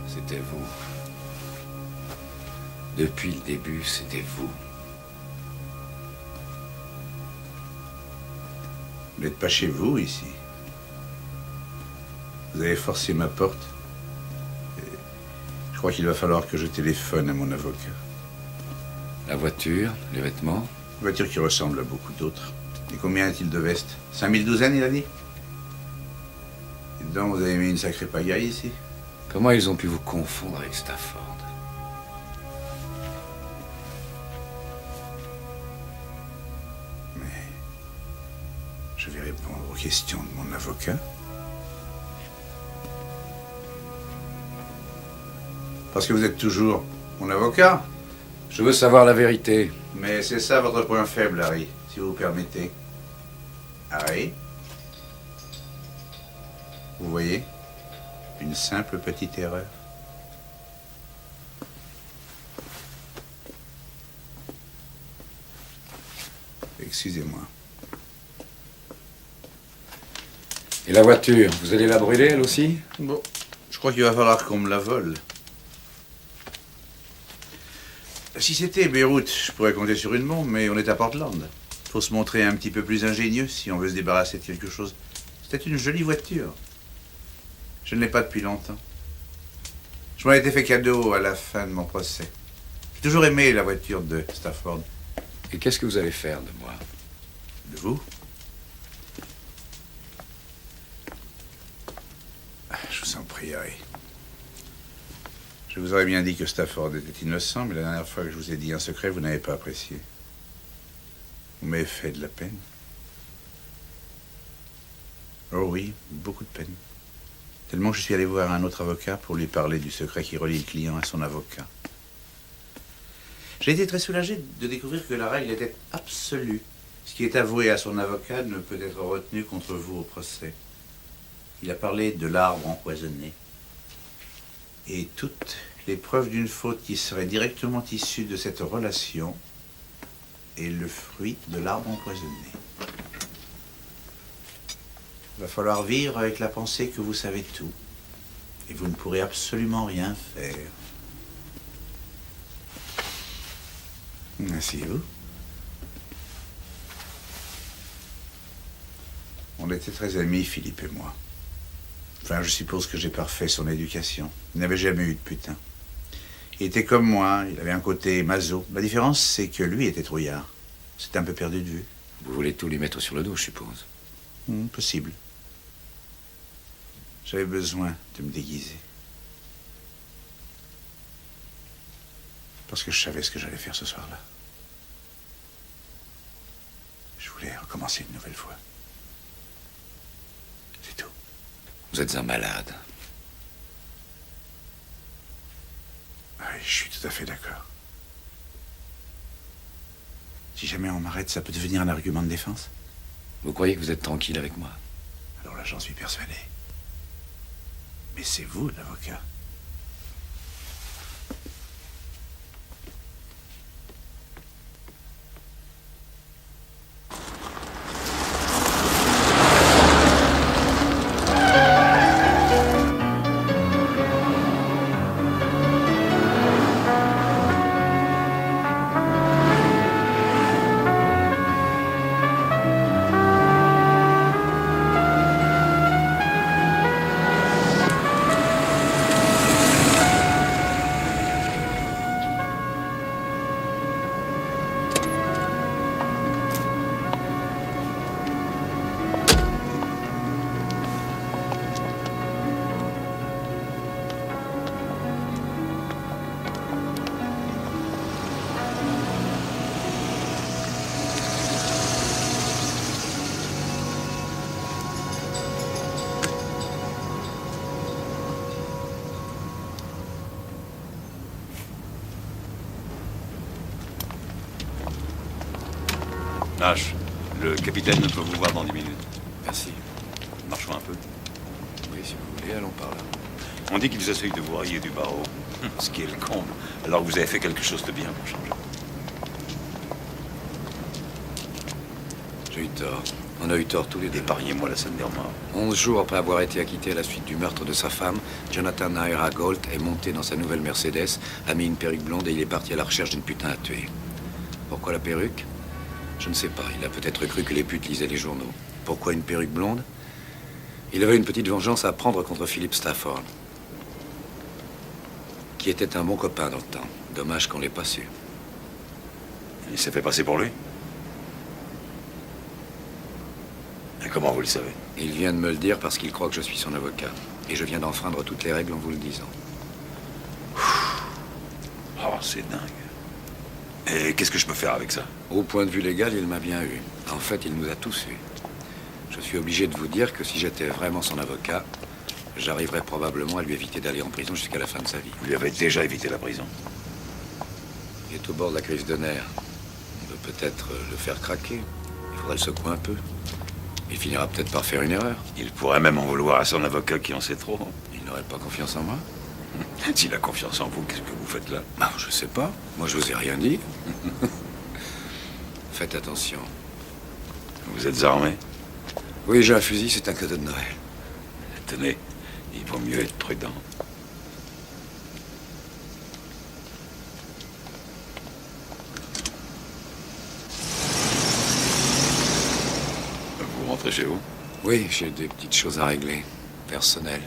C'était vous. Depuis le début, c'était vous. Vous n'êtes pas chez vous, ici. Vous avez forcé ma porte. Et je crois qu'il va falloir que je téléphone à mon avocat. La voiture, les vêtements? Une voiture qui ressemble à beaucoup d'autres. Et combien a-t-il de vestes? 5000 douzaines, il a dit? Et dedans, vous avez mis une sacrée pagaille, ici? Comment ils ont pu vous confondre avec Stafford? Je vais répondre aux questions de mon avocat. Parce que vous êtes toujours mon avocat. Je veux savoir la vérité. Mais c'est ça votre point faible, Harry, si vous permettez. Harry? Vous voyez? Une simple petite erreur. Excusez-moi. Et la voiture, vous allez la brûler, elle aussi? Bon, je crois qu'il va falloir qu'on me la vole. Si c'était Beyrouth, je pourrais compter sur une bombe, mais on est à Portland. Faut se montrer un petit peu plus ingénieux si on veut se débarrasser de quelque chose. C'était une jolie voiture. Je ne l'ai pas depuis longtemps. Je m'en étais fait cadeau à la fin de mon procès. J'ai toujours aimé la voiture de Stafford. Et qu'est-ce que vous allez faire de moi? De vous? Je vous en prie, Harry. Je vous aurais bien dit que Stafford était innocent, mais la dernière fois que je vous ai dit un secret, vous n'avez pas apprécié. Vous m'avez fait de la peine. Oh oui, beaucoup de peine. Tellement que je suis allé voir un autre avocat pour lui parler du secret qui relie le client à son avocat. J'ai été très soulagé de découvrir que la règle était absolue. Ce qui est avoué à son avocat ne peut être retenu contre vous au procès. Il a parlé de l'arbre empoisonné. Et toutes les preuves d'une faute qui serait directement issue de cette relation est le fruit de l'arbre empoisonné. Il va falloir vivre avec la pensée que vous savez tout. Et vous ne pourrez absolument rien faire. Asseyez-vous. On était très amis, Philippe et moi. Enfin, je suppose que j'ai parfait son éducation. Il n'avait jamais eu de putain. Il était comme moi, il avait un côté maso. La différence, c'est que lui était trouillard. C'était un peu perdu de vue. Vous voulez tout lui mettre sur le dos, je suppose. Possible. J'avais besoin de me déguiser. Parce que je savais ce que j'allais faire ce soir-là. Je voulais recommencer une nouvelle fois. C'est tout. Vous êtes un malade. Oui, je suis tout à fait d'accord. Si jamais on m'arrête, ça peut devenir un argument de défense. Vous croyez que vous êtes tranquille avec moi? Alors là, j'en suis persuadé. Mais c'est vous, l'avocat. Nash, le capitaine peut vous voir dans 10 minutes. Merci. Marchons un peu. Oui, si vous voulez, allons par là. On dit qu'ils essayent de vous rayer du barreau. Ce qui est le comble. Alors que vous avez fait quelque chose de bien pour changer. J'ai eu tort. On a eu tort tous les deux. Épargnez-moi la scène des remords. 11 jours après avoir été acquitté à la suite du meurtre de sa femme, Jonathan Naira Gold est monté dans sa nouvelle Mercedes, a mis une perruque blonde et il est parti à la recherche d'une putain à tuer. Pourquoi la perruque? Je ne sais pas. Il a peut-être cru que les putes lisaient les journaux. Pourquoi une perruque blonde? Il avait une petite vengeance à prendre contre Philip Stafford, qui était un bon copain dans le temps. Dommage qu'on l'ait pas su. Il s'est fait passer pour lui? Et comment vous le savez? Il vient de me le dire parce qu'il croit que je suis son avocat. Et je viens d'enfreindre toutes les règles en vous le disant. Oh, c'est dingue. Et qu'est-ce que je peux faire avec ça? Au point de vue légal, il m'a bien eu. En fait, il nous a tous eus. Je suis obligé de vous dire que si j'étais vraiment son avocat, j'arriverais probablement à lui éviter d'aller en prison jusqu'à la fin de sa vie. Vous lui avez déjà évité la prison? Il est au bord de la crise de nerfs. On peut peut-être le faire craquer. Il faudrait le secouer un peu. Il finira peut-être par faire une erreur. Il pourrait même en vouloir à son avocat qui en sait trop. Il n'aurait pas confiance en moi? S'il a confiance en vous, qu'est-ce que vous faites là? Ah, je sais pas. Moi, je vous ai rien dit. Faites attention. Vous êtes armé? Oui, j'ai un fusil, c'est un cadeau de Noël. Tenez, il vaut mieux être prudent. Vous rentrez chez vous? Oui, j'ai des petites choses à régler, personnelles.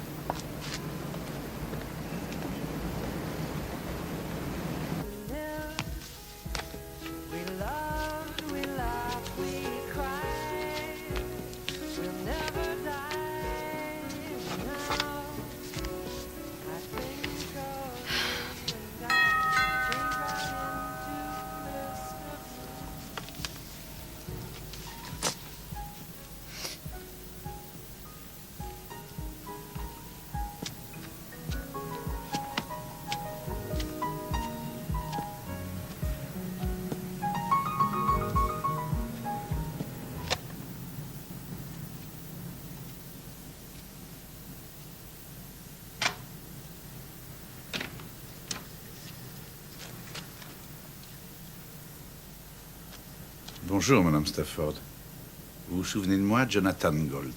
Bonjour, Madame Stafford. Vous vous souvenez de moi, Jonathan Gold?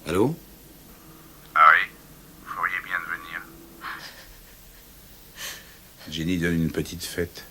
Allô? Harry, vous feriez bien de venir. Jenny donne une petite fête.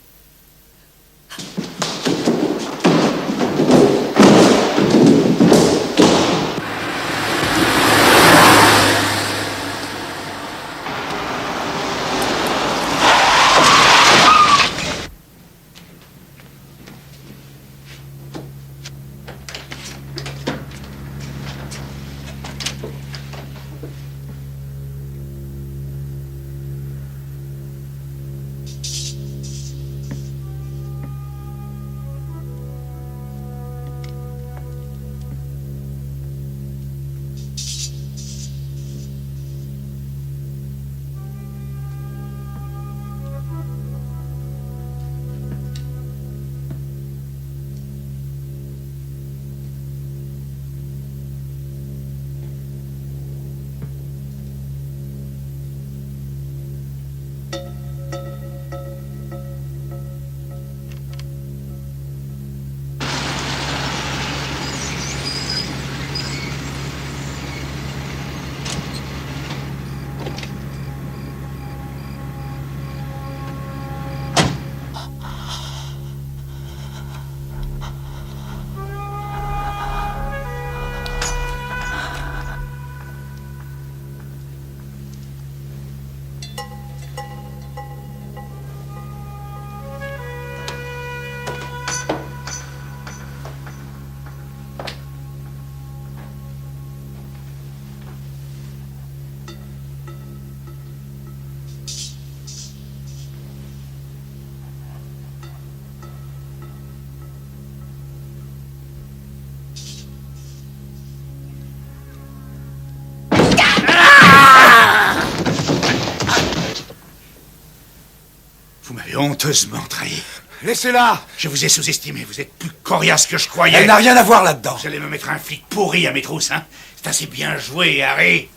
Vous m'avez honteusement trahi. Laissez-la! Je vous ai sous-estimé, vous êtes plus coriace que je croyais. Elle n'a rien à voir là-dedans. Vous allez me mettre un flic pourri à mes trousses, hein? C'est assez bien joué, Harry.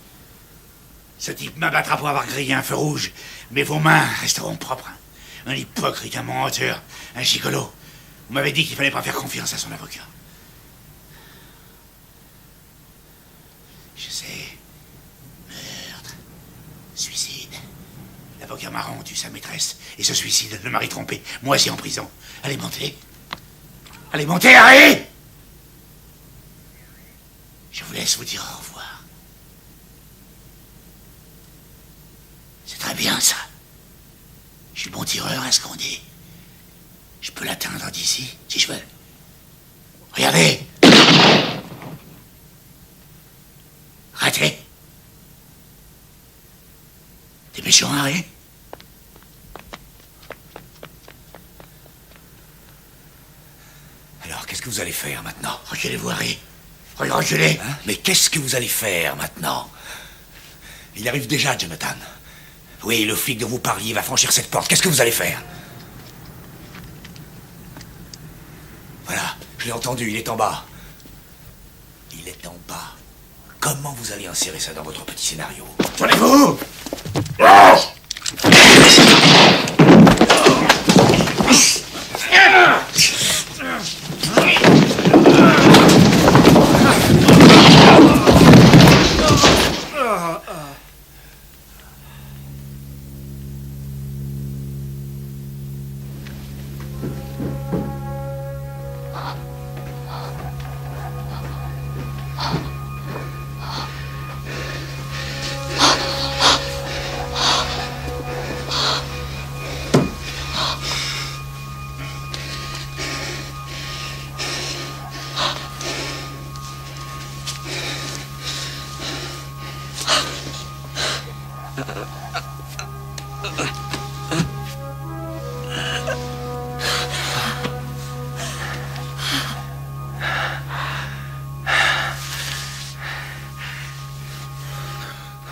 Ce type m'abattra pour avoir grillé un feu rouge, mais vos mains resteront propres. Un hypocrite, un menteur, un gigolo. Vous m'avez dit qu'il fallait pas faire confiance à son avocat. Je sais. Meurtre. Suicide. L'avocat marron tue sa maîtresse et se suicide, le mari trompé, moisi en prison. Allez, montez. Allez, montez, Harry! Je vous laisse vous dire au revoir. C'est très bien, ça. Je suis bon tireur à ce qu'on dit. Je peux l'atteindre d'ici, si je veux. Regardez! Raté. T'es méchant, Harry? Alors, qu'est-ce que vous allez faire maintenant? Reculez-vous, Harry. Reculez. Hein? Mais qu'est-ce que vous allez faire maintenant? Il arrive déjà, Jonathan. Oui, le flic dont vous parliez va franchir cette porte. Qu'est-ce que vous allez faire? Voilà, je l'ai entendu, il est en bas. Il est en bas. Comment vous allez insérer ça dans votre petit scénario? Tournez-vous!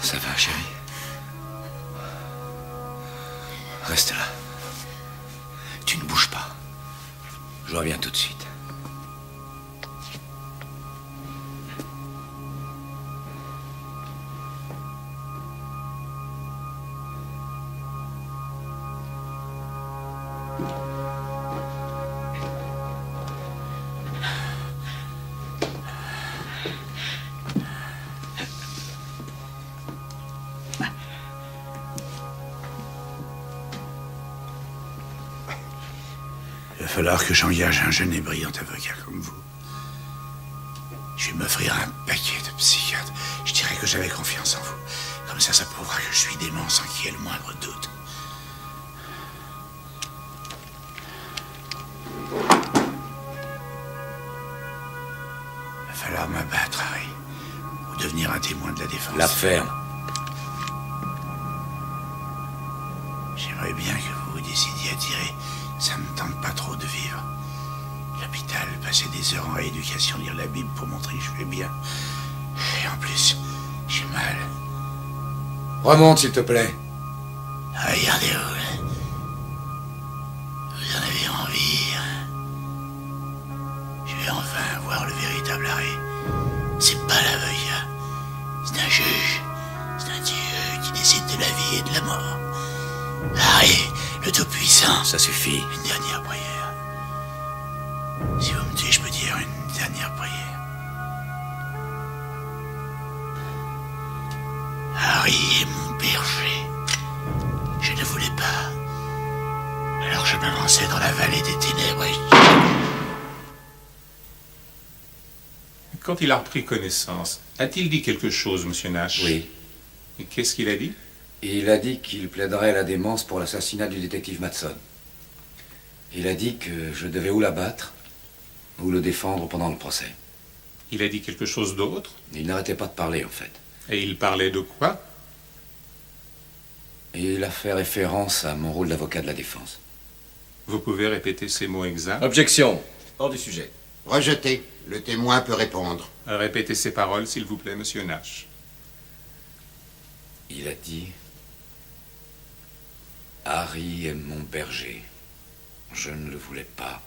Ça va, chérie? Reste là. Tu ne bouges pas. Je reviens tout de suite. Il va falloir que j'engage un jeune et brillant avocat comme vous. Je vais m'offrir un paquet de psychiatres. Je dirais que j'avais confiance en vous. Comme ça prouvera que je suis dément sans qu'il y ait le moindre doute. Il va falloir m'abattre, Harry. Ou devenir un témoin de la défense. La ferme. J'aimerais bien que vous vous décidiez à tirer. Ça me tente pas trop de vivre. L'hôpital, passer des heures en rééducation, lire la Bible pour montrer que je vais bien. Et en plus, j'ai mal. Remonte, s'il te plaît. Regardez-vous. Vous en avez envie. Je vais enfin voir le véritable Harry. C'est pas l'avocat. C'est un juge. C'est un Dieu qui décide de la vie et de la mort. Harry, le Tout-Puissant. Ça suffit. Une dernière prière. Si vous me tuez, je peux dire une dernière prière. Harry est mon berger. Je ne voulais pas. Alors je m'avançais dans la vallée des ténèbres et... Quand il a repris connaissance, a-t-il dit quelque chose, monsieur Nash? Oui. Et qu'est-ce qu'il a dit? Il a dit qu'il plaiderait la démence pour l'assassinat du détective Matson. Il a dit que je devais ou l'abattre, ou le défendre pendant le procès. Il a dit quelque chose d'autre? Il n'arrêtait pas de parler, en fait. Et il parlait de quoi? Il a fait référence à mon rôle d'avocat de la défense. Vous pouvez répéter ces mots exacts? Objection. Hors du sujet. Rejeté. Le témoin peut répondre. Répétez ces paroles, s'il vous plaît, monsieur Nash. Il a dit... Harry est mon berger. Je ne le voulais pas.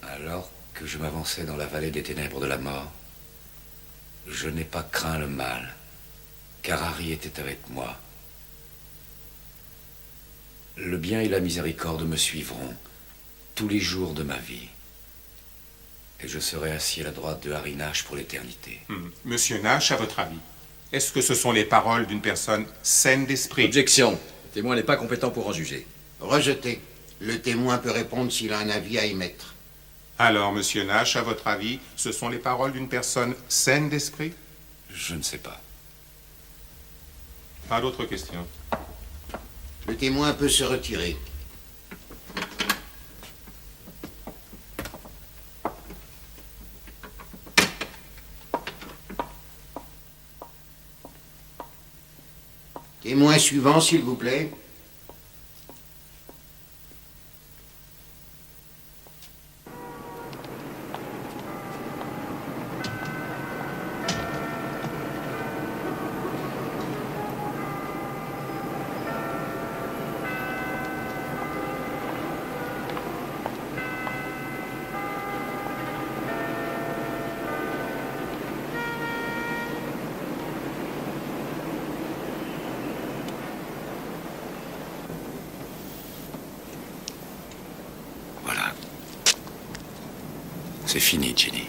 Alors que je m'avançais dans la vallée des ténèbres de la mort, je n'ai pas craint le mal, car Harry était avec moi. Le bien et la miséricorde me suivront tous les jours de ma vie. Et je serai assis à la droite de Harry Nash pour l'éternité. Monsieur Nash, à votre avis, est-ce que ce sont les paroles d'une personne saine d'esprit? Objection. Le témoin n'est pas compétent pour en juger. Rejeté. Le témoin peut répondre s'il a un avis à émettre. Alors, monsieur Nash, à votre avis, ce sont les paroles d'une personne saine d'esprit? Je ne sais pas. Pas d'autres questions. Le témoin peut se retirer. Témoin suivant, s'il vous plaît. C'est fini, Ginny.